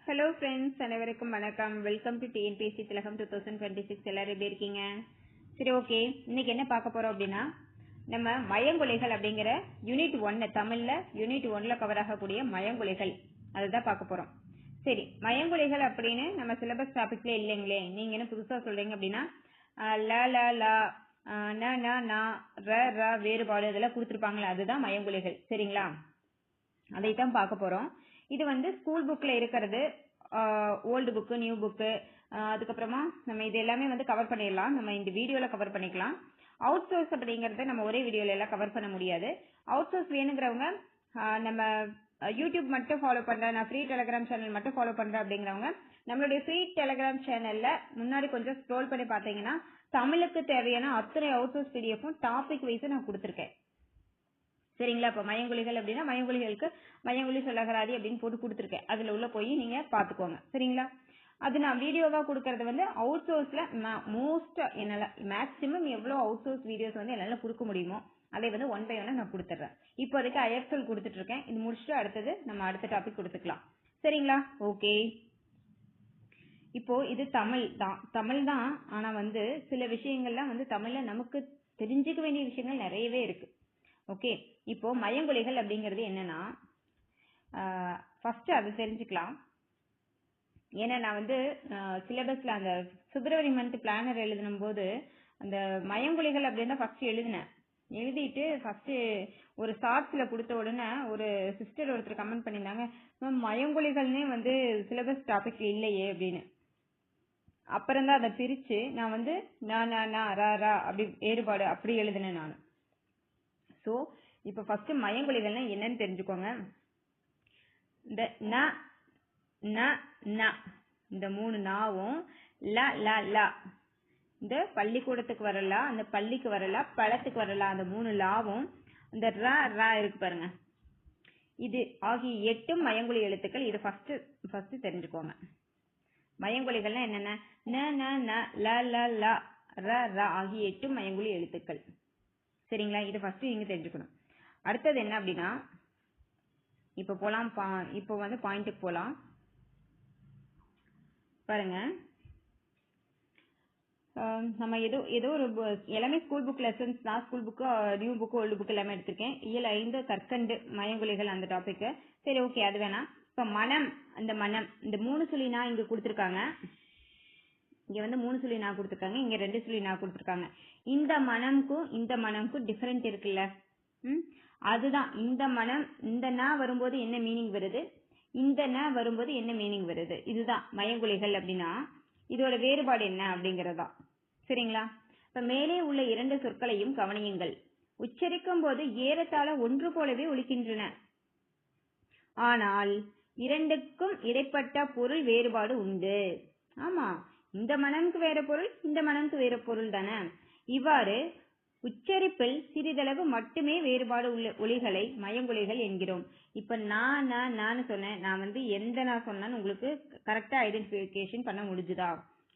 Hello friends, அனைவருக்கும் வணக்கம். Welcome to TNPSC திலகம் 2026. எல்லாரும் எப்படி இருக்கீங்க? சரி, ஓகே. இன்னைக்கு என்ன பார்க்க போறோம் அப்படின்னா, நம்ம மயங்கொலைகள் அப்படிங்கிற யூனிட் 1 தமிழ்ல யூனிட் 1ல கவர் ஆகக்கூடிய மயங்கொலைகள் அதுதான் பார்க்க போறோம். சரி, மயங்கொலைகள் அப்படின்னு நம்ம சிலபஸ் டாபிக்ல இல்லைங்களே, நீங்க என்ன புதுசா சொல்றீங்க அப்படின்னா ல ல ல ந ந ந ர ர வேறுபாடு இதெல்லாம் கொடுத்துருப்பாங்களா, அதுதான் மயங்கொலைகள். சரிங்களா? அதைத்தான் பார்க்க போறோம். இது வந்து ஸ்கூல் புக்ல இருக்கிறது, ஓல்டு புக்கு, நியூ புக்கு, அதுக்கப்புறமா நம்ம இது எல்லாமே வந்து கவர் பண்ணிடலாம். நம்ம இந்த வீடியோல கவர் பண்ணிக்கலாம். அவுட் சோர்ஸ் அப்படிங்கறத நம்ம ஒரே வீடியோல எல்லாம் கவர் பண்ண முடியாது. அவுட் சோர்ஸ் வேணுங்கிறவங்க நம்ம யூடியூப் மட்டும் ஃபாலோ பண்றேன், நான் ஃப்ரீ டெலிகிராம் சேனல் மட்டும் ஃபாலோ பண்றேன் அப்படிங்கிறவங்க நம்மளுடைய ஃப்ரீ டெலிகிராம் சேனல்ல முன்னாடி கொஞ்சம் ஸ்க்ரோல் பண்ணி பார்த்தீங்கன்னா தமிழுக்கு தேவையான அத்தனை அவுட் சோர்ஸ் பிடிஎஃப்பும் டாபிக் வைஸ் நான் கொடுத்துருக்கேன். சரிங்களா? இப்ப மயங்கொலிகள் அப்படின்னா மயங்கொலிகளுக்கு மயங்கொலி சொல்லகராதி அப்படின்னு போட்டு கொடுத்துருக்கேன். அதுல உள்ள போய் நீங்க பாத்துக்கோங்க. சரிங்களா? அது நான் வீடியோவா கொடுக்கறது வந்து அவுட் சோர்ஸ்ல மோஸ்ட் என்னால மேக்சிமம் எவ்வளவு அவுட் சோர்ஸ் வீடியோஸ் வந்து என்னால கொடுக்க முடியுமோ அதை வந்து 1 by 1 நான் கொடுத்துட்றேன். இப்போதைக்கு ஐஎஃப்எல் கொடுத்துட்டு இருக்கேன். இது முடிச்சுட்டு அடுத்தது நம்ம அடுத்த டாபிக் கொடுத்துக்கலாம். சரிங்களா? ஓகே. இப்போ இது தமிழ் தான். ஆனா வந்து சில விஷயங்கள்லாம் வந்து தமிழ்ல நமக்கு தெரிஞ்சுக்க வேண்டிய விஷயங்கள் நிறையவே இருக்கு. ஓகே. இப்போ மயங்கொலிகள் அப்படிங்கிறது என்னன்னா, ஃபர்ஸ்ட் அது தெரிஞ்சுக்கலாம். ஏன்னா நான் வந்து சிலபஸ்ல அந்த பிப்ரவரி மந்த் பிளானர் எழுதும் போது அந்த மயங்கொலிகள் அப்படின்னு ஃபர்ஸ்ட் எழுதிட்டு ஃபர்ஸ்ட் ஒரு ஷார்ட்ஸ்ல கொடுத்த உடனே ஒரு சிஸ்டர் ஒருத்தர் கமெண்ட் பண்ணியிருந்தாங்க, மயங்கொலிகள்னே வந்து சிலபஸ் டாபிக் இல்லையே அப்படின்னு. அப்புறம் தான் அதை பிரிச்சு நான் வந்து அப்படி வேறுபாடு அப்படி எழுதினேன் நான். சோ இப்ப ஃபர்ஸ்ட் மயங்கொலிகள்னா என்னன்னு தெரிஞ்சுக்கோங்க. இந்த ந ந ந இந்த 3 நாவும் ல ல ல இந்த பள்ளிக்கூடத்துக்கு வரல, அந்த பள்ளிக்கு வரல, பழத்துக்கு வரல, அந்த 3 லாவும் இந்த ர ர இருக்கு பாருங்க, இது ஆகிய 8 மயங்கொலி எழுத்துக்கள். இது ஃபர்ஸ்ட் தெரிஞ்சுக்கோங்க. மயங்கொலிகள்னா என்னென்ன? ந ந ந ல ல ல ர ர ஆகிய 8 மயங்கொலி எழுத்துக்கள். சரிங்களா? இது ஃபர்ஸ்ட் நீங்க தெரிஞ்சுக்கணும். அடுத்தது என்ன அப்படின்னா, இப்ப போலாம், இப்போ வந்து பாயிண்ட்டுக்கு போலாம் பாருங்க. நம்ம ஏதோ ஒரு எல்லாமே ஸ்கூல் புக் லெசன்ஸ் தான். School book, new book, old book எல்லாமே எடுத்திருக்கேன். இயல் 5 கற்கண்டு மயங்கொலிகள் அந்த டாபிக். சரி, ஓகே, அது வேணாம். இப்ப மனம், அந்த மனம் இந்த 3 சொல்லினா இங்க கொடுத்திருக்காங்க. இங்க வந்து 3 சொல்லி நான் கொடுத்திருக்காங்க, இங்க 2 சொல்லி நான் கொடுத்திருக்காங்க. இந்த மனம்க்கும் டிஃபரெண்ட் இருக்குல்ல. அதுதான் இந்த மனம். இந்த ந வரும்போது என்ன மீனிங் வருது, இந்த ந வரும்போது என்ன மீனிங் வருது, இதுதான் மயங்கொலிகள் அப்படின்னா இதோட வேறுபாடு என்ன அப்படிங்கறதா. சரிங்களா? இப்ப மேலே உள்ள 2 சொற்களையும் கவனியுங்கள். உச்சரிக்கும் போது ஏறத்தாழ ஒன்று போலவே ஒலிக்கின்றன. ஆனால் இரண்டுக்கும் இடைப்பட்ட பொருள் வேறுபாடு உண்டு. ஆமா, இந்த மனம்க்கு வேற பொருள், இந்த மனம்க்கு வேற பொருள் தானே. இவ்வாறு உச்சரிப்பில் சிறிதளவு மட்டுமே வேறுபாடு உள்ள ஒலிகளை மயங்கொலிகள் என்கிறோம். இப்ப நான் சொன்னேன், நான் வந்து எந்த நான் சொன்னான்னு உங்களுக்கு கரெக்டா ஐடென்டிபிகேஷன் பண்ண முடிஞ்சுதா?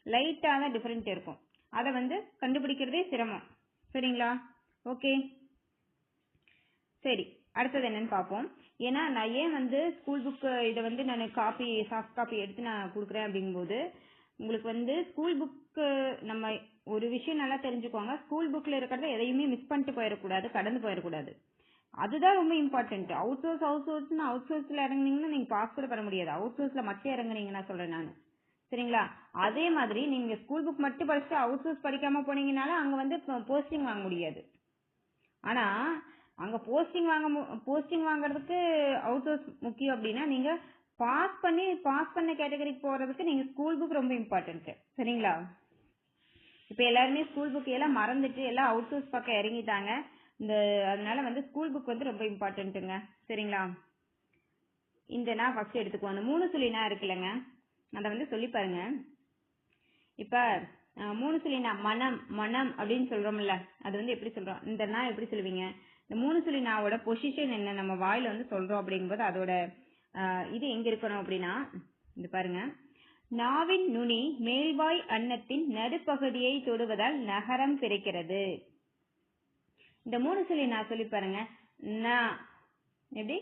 லைட்டா தான் டிஃபரெண்ட் இருக்கும். அதை வந்து கண்டுபிடிக்கிறதே சிரமம். சரிங்களா? ஓகே, சரி. அடுத்தது என்னன்னு பார்ப்போம். ஏன்னா நான் ஏன் வந்து ஸ்கூல் புக் இதை வந்து நான் சாஃப்ட் காப்பி எடுத்து நான் கொடுக்குறேன் அப்படிங்கும்போது உங்களுக்கு வந்து ஸ்கூல் புக்கு நம்ம ஒரு விஷயம் நல்லா தெரிஞ்சுக்கோங்க. ஸ்கூல் புக்ல இருக்கிறத எதையுமே மிஸ் பண்ணிட்டு போயிடக்கூடாது, கடந்து போயிடக்கூடாது. அதுதான் ரொம்ப இம்பார்ட்டன்ட். அவுட் சோர்ஸ்ல இறங்குனீங்கன்னா நீங்க பாஸ் கூட பண்ண முடியாது. அவுட் சோர்ஸ்ல மட்டும் இறங்குனீங்கன்னா சொல்றேன் நான். சரிங்களா? அதே மாதிரி நீங்க ஸ்கூல் புக் மட்டும் படிச்சுட்டு அவுட் சோர்ஸ் படிக்காம போனீங்கனாலும் அங்க வந்து போஸ்டிங் வாங்க முடியாது. ஆனா அங்க போஸ்டிங் வாங்குறதுக்கு அவுட் சோர்ஸ் முக்கியம். அப்படின்னா நீங்க பாஸ் பண்ண கேட்டகரிக்கு போறதுக்கு நீங்க ஸ்கூல் புக் ரொம்ப இம்பார்ட்டன்ட். சரிங்களா? இப்ப எல்லாருமே ஸ்கூல் புக் எல்லாம் மறந்துட்டு எல்லாம் அவுட் சோர்ஸ் பக்கம் இறங்கிட்டாங்க. அதனால வந்து ஸ்கூல் புக் வந்து ரொம்ப இம்பார்ட்டன்ட்டுங்க. சரிங்களா? இந்த நான் ஃபர்ஸ்ட் எடுத்துக்குவோம். அந்த 3 சொல்லினா இருக்குல்லங்க, அதை வந்து சொல்லி பாருங்க. இப்ப 3 சொல்லினா மனம் அப்படின்னு சொல்றோம்ல, அது வந்து எப்படி சொல்றோம், இந்த நான் எப்படி சொல்லுவீங்க? இந்த 3 சொல்லி நாவோட பொசிஷன் என்ன, நம்ம வாயில வந்து சொல்றோம் அப்படிங்கும்போது அதோட இது எங்க இருக்கணும் அப்படின்னா, இது பாருங்க, நாவின் நுனி மேல்வாய் அன்னத்தின் நடுப்பகுதியை தொடுவதால் நகரம் பிறக்கிறது. இந்த 3 சொல்லி நான் சொல்லி பாருங்க. எப்படி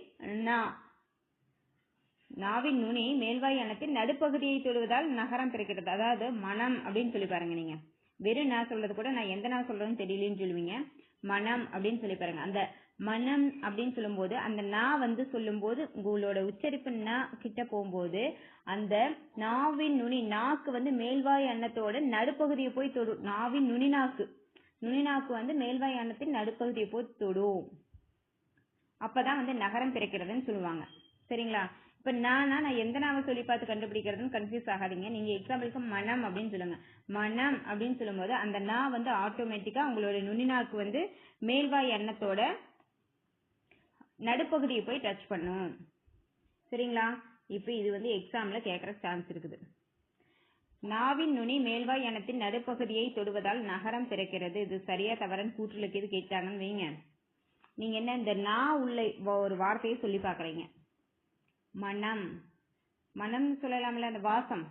நாவின் நுனி மேல்வாய் அன்னத்தின் நடுப்பகுதியை தொடுவதால் நகரம் பிறக்கிறது. அதாவது மனம் அப்படின்னு சொல்லி பாருங்க. நீங்க வெறும் நான் சொல்றது கூட நான் எந்த நான் சொல்றதுன்னு தெரியலன்னு சொல்லுவீங்க. மனம் அப்படின்னு சொல்லி பாருங்க. அந்த மனம் அப்படின்னு சொல்லும்போது அந்த நான் வந்து சொல்லும்போது உங்களோட உச்சரிப்பு நா கிட்ட போகும்போது அந்த நாவின் நுனி நாக்கு வந்து மேல்வாய் அன்னத்தோட நடுப்பகுதியை போய் தொடும். நாவின் நுனிநாக்கு வந்து மேல்வாய் அன்னத்தின் நடுப்பகுதியை போய் தொடும். அப்பதான் வந்து நகரம் பிறக்கிறதுன்னு சொல்லுவாங்க. சரிங்களா? இப்ப நான் எந்த நாவை சொல்லி பார்த்து கண்டுபிடிக்கிறதுன்னு கன்ஃபியூஸ் ஆகாதீங்க. நீங்க எக்ஸாம்பிளுக்கு மனம் அப்படின்னு சொல்லுங்க. மனம் அப்படின்னு சொல்லும்போது அந்த நான் வந்து ஆட்டோமேட்டிக்கா உங்களோட நுனிநாக்கு வந்து மேல்வாய் அன்னத்தோட நடுப்பகுதியை போய் டச் பண்ணும். சரிங்களா? இப்ப இது வந்து எக்ஸாம்ல கேட்கற சான்ஸ் இருக்குது. நாவின் நுனி மேல்வாய் அன்னத்தின் நடுப்பகுதியை தொடுவதால் நகரம் பிறக்கிறது. இது சரியா தவறன்னு கூற்றுலுக்கு இது கேட்டாங்கன்னு வைங்க. நீங்க என்ன இந்த நான் உள்ள ஒரு வார்த்தையை சொல்லி பாக்குறீங்க. மனம் சொல்லலாம்ல, அந்த வாசம்.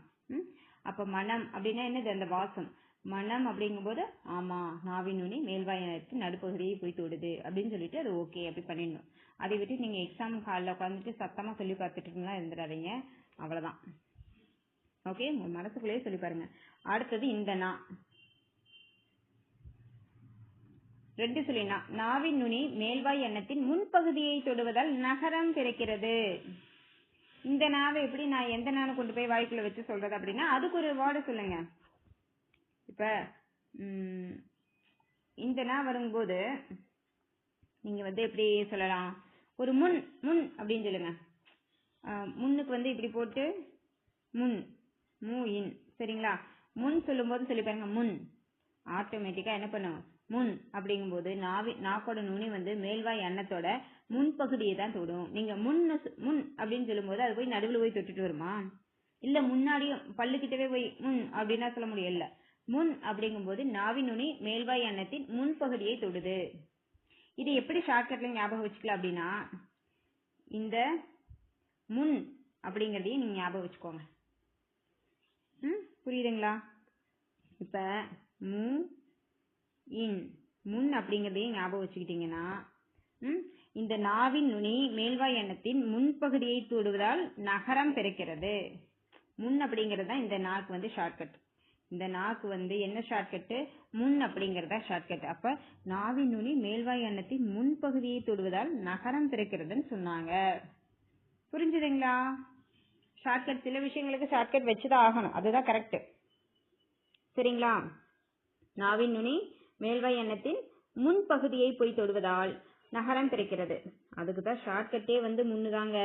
அப்ப மனம் அப்படின்னா என்னது? அந்த வாசம். மனம் அப்படிங்கும் போது ஆமா நாவின் நுனி மேல்வாய் அன்னத்தின் நடுப்பகுதியை போய் தொடுது அப்படின்னு சொல்லிட்டு அது ஓகே அப்படி பண்ணிடணும். அதை விட்டு நீங்க எக்ஸாம் ஹாலில் உட்காந்துட்டு சத்தமா சொல்லி பார்த்துட்டு இருந்துடாதீங்க. அவ்வளவுதான். ஓகே, உங்க மனசுக்குள்ளேயே சொல்லி பாருங்க. அடுத்தது இந்த நான் 2 சொல்லினா நாவின் நுனி மேல்வாய் அன்னத்தின் முன்பகுதியை தொடுவதால் நகரம் பிறக்கிறது. இந்த நாவை எப்படி நான் எந்த நானை கொண்டு போய் வாய்க்குள்ள வச்சு சொல்றது அப்படின்னா அதுக்கு ஒரு வேர்டு சொல்லுங்க. இப்ப இந்த நான் வரும்போது நீங்க வந்து எப்படி சொல்லலாம்? ஒரு முன் அப்படின்னு சொல்லுங்க. முன்னுக்கு வந்து இப்படி போட்டு முன் இன். சரிங்களா? முன் சொல்லும் போது சொல்லி பாருங்க. முன் ஆட்டோமேட்டிக்கா என்ன பண்ணும்? முன் அப்படிங்கும்போது நாக்கோட நுனி வந்து மேல்வாய் அன்னத்தோட முன்பகுதியை தான் தொடும். நீங்க முன் அப்படின்னு சொல்லும் போது அது போய் நடுவில் போய் தொட்டுட்டு வருமா? இல்ல முன்னாடியும் பல்லுக்கிட்டவே போய் முன் அப்படின்னா சொல்ல முடியல. முன் அப்படிங்கும் போது நாவின் நுனி மேல்வாய் அன்னத்தின் முன்பகுதியை தொடுது. இது எப்படி ஷார்ட்கட்ல ஞாபகம் வச்சுக்கலாம் அப்படின்னா இந்த முன் அப்படிங்கறதையும் நீங்க ஞாபகம் வச்சுக்கோங்க. புரியுதுங்களா? இப்ப முன் அப்படிங்கறதையும் ஞாபகம் வச்சுக்கிட்டீங்கன்னா இந்த நாவின் நுனி மேல்வாய் அன்னத்தின் முன்பகுதியை தொடுவதால் நகரம் பிறக்கிறது. முன் அப்படிங்கறது தான் இந்த நாக்கு வந்து ஷார்ட்கட். இந்த நாக்கு வந்து என்ன ஷார்ட்கட்? முன் அப்படிங்கறதா ஷார்ட்கட். அப்ப நாவின் நுனி மேல்வாய் அன்னத்தின் முன்பகுதியை தொடுவதால் நகரம் பிறக்கிறதுன்னு சொன்னாங்க. புரிஞ்சுதுங்களா? ஷார்ட்கட் சில விஷயங்களுக்கு ஷார்ட்கட் வச்சுதான் ஆகணும். அதுதான் கரெக்ட். சரிங்களா? நாவின் நுனி மேல்வாய் அன்னத்தின் முன்பகுதியை போய் தொடுவதால் நகரம் பிறக்கிறது. அதுக்குதான் ஷார்ட்கட்டே வந்து முன்னுதாங்க.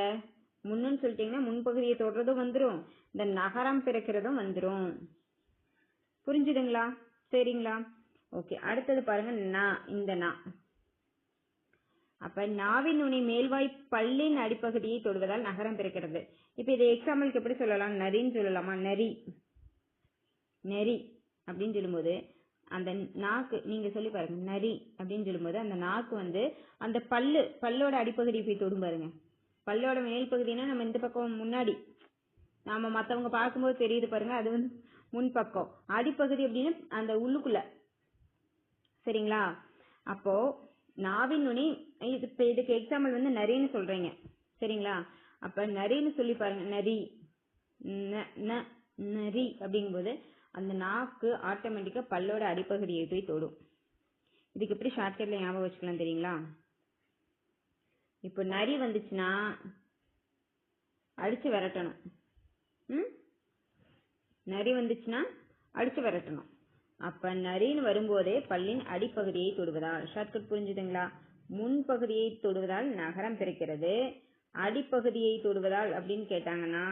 முன்னுன்னு சொல்லிட்டீங்கன்னா முன்பகுதியை தொடுறதும் வந்துரும், இந்த நகரம் பிறக்கிறதும் வந்துரும். புரிஞ்சுதுங்களா? சரிங்களா? ஓகே, அடுத்தது பாருங்க. இந்த அப்ப நாவின் நுனி மேல்வாய் பல்லின் அடிப்பகுதியை தொடுவதால் நகரம் பிறக்கிறது. இப்ப இதை எக்ஸாம்பிளுக்கு எப்படி சொல்லலாம்? நரின்னு சொல்லலாமா? நெறி அப்படின்னு சொல்லும்போது அந்த நாக்கு நீங்க சொல்லி பாருங்க. நரி அப்படின்னு சொல்லும்போது அந்த நாக்கு வந்து அந்த பல்லோட அடிப்பகுதியை போய் தொடும் பாருங்க. பல்லோட மேல் பகுதினா நம்ம இந்த பக்கம் முன்னாடி நாம மத்தவங்க பார்க்கும்போது தெரியுது பாருங்க, அது வந்து முன்பக்கம். அடிப்பகுதி அப்படின்னு அந்த உள்ளுக்குள்ள. சரிங்களா? அப்போ நாவின் நுனி இதுக்கு எக்ஸாம்பிள் வந்து நரின்னு சொல்றீங்க. சரிங்களா? அப்ப நரின்னு சொல்லி பாருங்க. நரி அப்படிங்கும்போது அந்த நாக்கு ஆட்டோமேட்டிக்கா பல்லோட அடிப்பகுதியை போய் தொடும். இதுக்கு எப்படி ஷார்ட்கட்ல ஞாபகம் வச்சுக்கலாம் தெரியுங்களா? இப்போ நரி வந்துச்சுன்னா அடிச்சு விரட்டணும். நரி வந்துச்சுன்னா அடிச்சு விரட்டணும். அப்ப நரின்னு வரும்போதே பல்லின் அடிப்பகுதியை தொடுவதால் ஷார்ட்கட். புரிஞ்சுதுங்களா? முன்பகுதியை தொடுவதால் நகரம் பிறக்கிறது. அடிப்பகுதியை தொடுவதால் அப்படின்னு கேட்டாங்கன்னா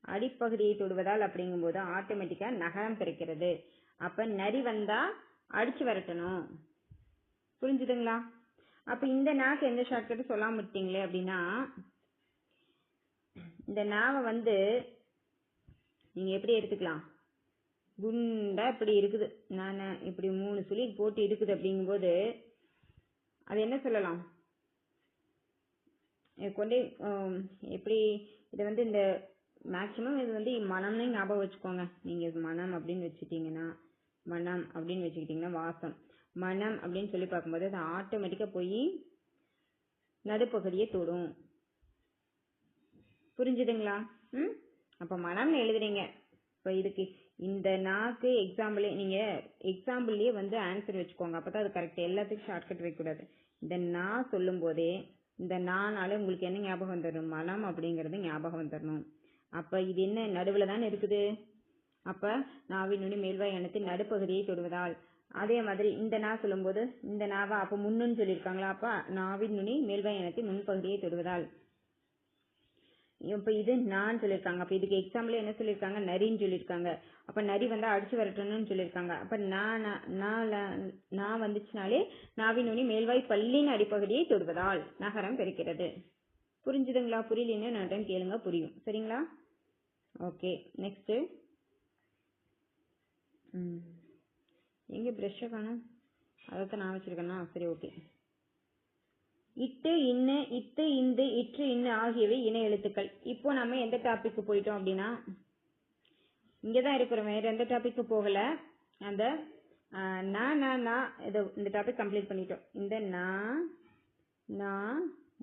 அடிப்பகுதியை தொடுவதால் அப்படிங்கும்போது ஆட்டோமேட்டிக்கா நகரம் பிறக்கிறது. அப்ப நரி வந்தா அடிச்சு விரட்டணும். புரிஞ்சுதுங்களா? அப்ப இந்த நாக்கு எந்த ஷார்ட்கட் சொல்லாம விட்டீங்களே அப்படின்னா இந்த நாவை வந்து நீங்க எப்படி எடுத்துக்கலாம்? குண்டா இப்படி இருக்குது, நான் இப்படி 3 சுழி போட்டு இருக்குது அப்படிங்கும்போது அது என்ன சொல்லலாம்? கொண்டே எப்படி இதை வந்து இந்த மேக்சிமம் இது வந்து மனம்னு ஞாபகம் வச்சுக்கோங்க. நீங்க மனம் அப்படின்னு வச்சுட்டீங்கன்னா வாசம். மனம் அப்படின்னு சொல்லி பார்க்கும்போது அது ஆட்டோமேட்டிக்கா போய் நடுப்பகுதியை தொடும். புரிஞ்சுதுங்களா? ம் அப்போ மனம்னு எழுதுறீங்க. இப்போ இதுக்கு இந்த நாக்கு எக்ஸாம்பிளே நீங்கள் எக்ஸாம்பிள்லேயே வந்து ஆன்சர் வச்சுக்கோங்க. அப்போ தான் அது கரெக்ட். எல்லாத்துக்கும் ஷார்ட்கட் வைக்கக்கூடாது. இந்த நான் சொல்லும் போதே இந்த நானால உங்களுக்கு என்ன ஞாபகம் வந்துடணும்? மனம் அப்படிங்கிறது ஞாபகம் வந்துடணும். அப்போ இது என்ன நடுவில் தானே இருக்குது. அப்போ நாவின் நுனி மேல்வாய் அணைத்து நடுப்பகுதியை தொடுவதால். அதே மாதிரி இந்த நான் சொல்லும்போது இந்த நாவா அப்போ முன்னுன்னு சொல்லியிருக்காங்களா? அப்போ நாவின் நுனி மேல்வாய் அணைத்து முன்பகுதியை தொடுவதால். இப்போ இது நான் சொல்லியிருக்காங்க. அப்போ இதுக்கு எக்ஸாம்பிள் என்ன சொல்லியிருக்காங்க? நரின்னு சொல்லியிருக்காங்க. அப்போ நரி வந்தால் அடிச்சு வரட்டணும்னு சொல்லியிருக்காங்க. அப்போ நான் வந்துச்சுனாலே நாவின் நுனி மேல்வாய் பல்லின் அடிப்பகுதியை தொடுவதால் நகரம் பெறுகிறது. புரிஞ்சுதுங்களா? புரியலன்னு நான் டைம் கேளுங்க, புரியும். சரிங்களா? ஓகே, நெக்ஸ்ட்டு எங்கே ப்ரெஷ்ஷை காணும்? அதைத்தான் நான் வச்சுருக்கேன்னா. சரி, ஓகே. இட்டு இன்னு இத்து இந்து இற்று இன்னு ஆகியவை இணை எழுத்துக்கள். இப்போ நம்ம எந்த டாபிக்கு போயிட்டோம் அப்படின்னா இங்கே தான் இருக்கிறோம், வேறு எந்த டாபிக்கு போகலை. அந்த இந்த டாபிக் கம்ப்ளீட் பண்ணிட்டோம். இந்த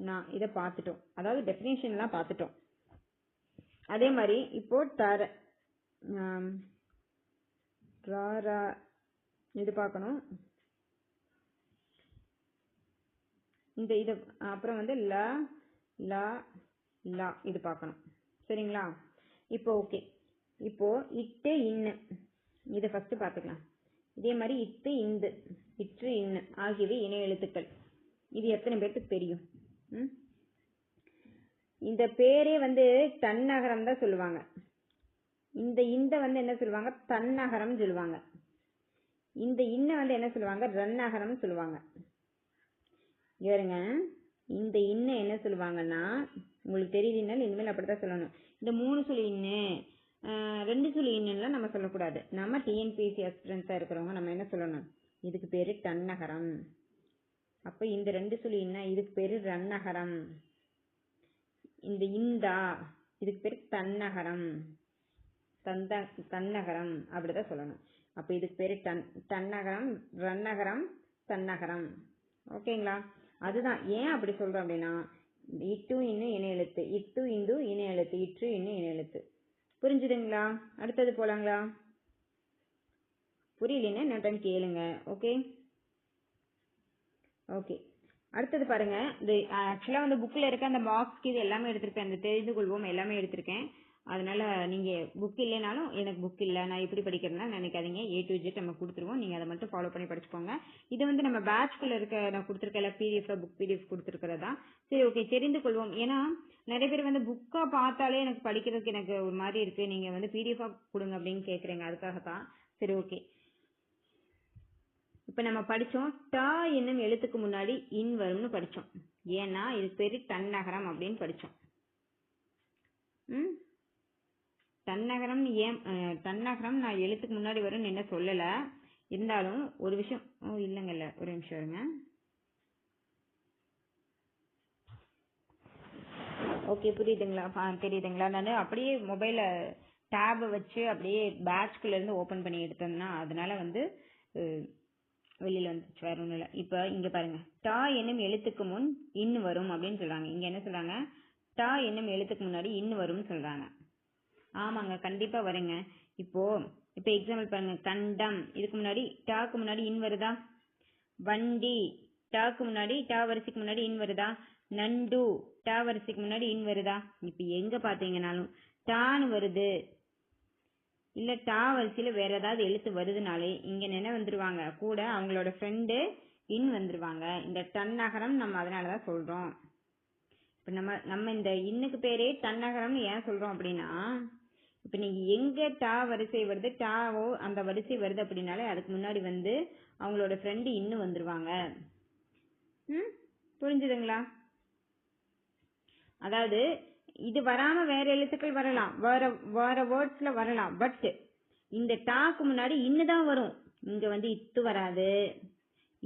நான் இதை பார்த்துட்டோம், அதாவது டெஃபினேஷன்லாம் பார்த்துட்டோம். அதே மாதிரி இப்போ இது பார்க்கணும். இந்த இது அப்புறம் வந்து லா இது பார்க்கணும். சரிங்களா? இப்போ ஓகே. இப்போ இட்டு இன்னு இதை ஃபர்ஸ்ட் பார்த்துக்கலாம். இதே மாதிரி இத்து இந்து இற்று இன்னு ஆகியவை இணை எழுத்துக்கள். இது எத்தனை பேருக்கு தெரியும்? இந்த பேரே வந்து தன்னகரம் தான் சொல்லுவாங்க. இந்த வந்து என்ன சொல்லுவாங்க? தன்னகரம் சொல்லுவாங்க. இந்த இன்ன வந்து என்ன சொல்லுவாங்க? ரன்னகரம் சொல்லுவாங்க. ஏறுங்க, இந்த இன்ன என்ன சொல்லுவாங்கன்னா உங்களுக்கு தெரியுதுன்னா இனிமேல் அப்படித்தான் சொல்லணும். இந்த 3 சொல்லி இன்னு 2 சொல்லி இன்னுலாம் நம்ம சொல்லக்கூடாது. நம்ம டிஎன்பிஎஸ்சி அஸ்பிரன்ஸாக இருக்கிறவங்க நம்ம என்ன சொல்லணும்? இதுக்கு பேர் தன்னகரம். அப்போ இந்த 2 சொல்லி இன்ன இதுக்கு பேர் ரன்னகரம். இந்தா இதுக்கு பேர் தன்னகரம். தன்னகரம் அப்படிதான் சொல்லணும். அப்போ இதுக்கு பேர் தன்னகரம், ரன்னகரம், தன்னகரம். ஓகேங்களா? அதுதான் ஏன் அப்படி சொல்றோம் அப்படின்னா இட்டு இன்னும் இணை எழுத்து, இட்டு இந்து இணை எழுத்து, இற்று இன்னும் இணை எழுத்து. புரிஞ்சுதுங்களா? அடுத்தது போலாங்களா? புரியலன்னா இன்னொரு டைம் கேளுங்க. Okay okay. அடுத்தது பாருங்க. இந்த ஆக்சுவலாக வந்து புக்கில் இருக்க அந்த மார்க்ஸ்க்கு இது எல்லாமே எடுத்திருக்கேன். அந்த தெரிந்து கொள்வோம் எல்லாமே எடுத்திருக்கேன். அதனால நீங்கள் புக் இல்லைனாலும் எனக்கு புக் இல்லை நான் எப்படி படிக்கிறேன்னா நினைக்காதீங்க. A to Z நம்ம கொடுத்துருவோம். நீங்கள் அதை மட்டும் ஃபாலோ பண்ணி படிச்சுக்கோங்க. இது வந்து நம்ம பேட்ச்குள்ளே இருக்க நான் கொடுத்துருக்கல புக் பிடிஎஃப் கொடுத்துருக்கிறதா. சரி, ஓகே. தெரிந்து கொள்வோம். ஏன்னா நிறைய பேர் வந்து புக்காக பார்த்தாலே எனக்கு படிக்கிறதுக்கு எனக்கு ஒரு மாதிரி இருக்குது, நீங்கள் வந்து பிடிஎஃபாக கொடுங்க அப்படின்னு கேட்குறீங்க. அதுக்காகத்தான். சரி, ஓகே. இப்போ நம்ம படித்தோம் டா என்னும் எழுத்துக்கு முன்னாடி இன் வரும்னு படித்தோம். ஏன்னா இது பேர் தன்னகரம் அப்படின்னு படித்தோம். தன்னகரம் ஏன் தன்னகரம் நான் எழுத்துக்கு முன்னாடி வரும்னு என்ன சொல்லலை. இருந்தாலும் ஒரு விஷயம் இல்லைங்கல்ல, ஒரு நிமிஷம் இருங்க. ஓகே, புரியுதுங்களா? தெரியுதுங்களா? நான் அப்படியே மொபைலில் டேபை வச்சு அப்படியே பேட்ச்குள்ளேருந்து ஓப்பன் பண்ணி எடுத்தேன்னா அதனால வந்து வெளியில் வந்துச்சு, வேற ஒன்றும் இல்லை. இப்போ இங்கே பாருங்க, டா என்னும் எழுத்துக்கு முன் இன்னு வரும் அப்படின்னு சொல்கிறாங்க. இங்கே என்ன சொல்கிறாங்க? டா என்னும் எழுத்துக்கு முன்னாடி இன்னு வரும்னு சொல்கிறாங்க. ஆமாங்க, கண்டிப்பாக வருங்க. இப்போ எக்ஸாம்பிள் பாருங்க. கண்டம் இதுக்கு முன்னாடி டாக்கு முன்னாடி இன் வருதா? வண்டி டாக்கு முன்னாடி டா வரிசைக்கு முன்னாடி இன் வருதா? நண்டு டா வரிசைக்கு முன்னாடி இன் வருதா? இப்போ எங்கே பார்த்தீங்கன்னாலும் டான்னு வருது, இல்லை டா வரிசையில் வேற ஏதாவது எழுத்து வருதுனாலே இங்கே என்ன வந்துருவாங்க? கூட அவங்களோட ஃப்ரெண்டு இன் வந்துருவாங்க. இந்த தன்னகரம் நம்ம அதனால தான் சொல்கிறோம். இப்போ நம்ம இந்த இன்னுக்கு பேரே தன்னகரம்னு ஏன் சொல்கிறோம் அப்படின்னா, இப்போ நீங்கள் எங்கே டா வரிசை வருது, டாவோ அந்த வரிசை வருது அப்படின்னாலே அதுக்கு முன்னாடி வந்து அவங்களோட ஃப்ரெண்டு இன்னும் வந்துருவாங்க. புரிஞ்சுதுங்களா? அதாவது இது வராமல் வேற எழுத்துக்கள் வரலாம், வேற வேர்ட்ஸில் வரலாம். பட் இந்த டாக்கு முன்னாடி இன்னு தான் வரும். இங்கே வந்து இத்து வராது,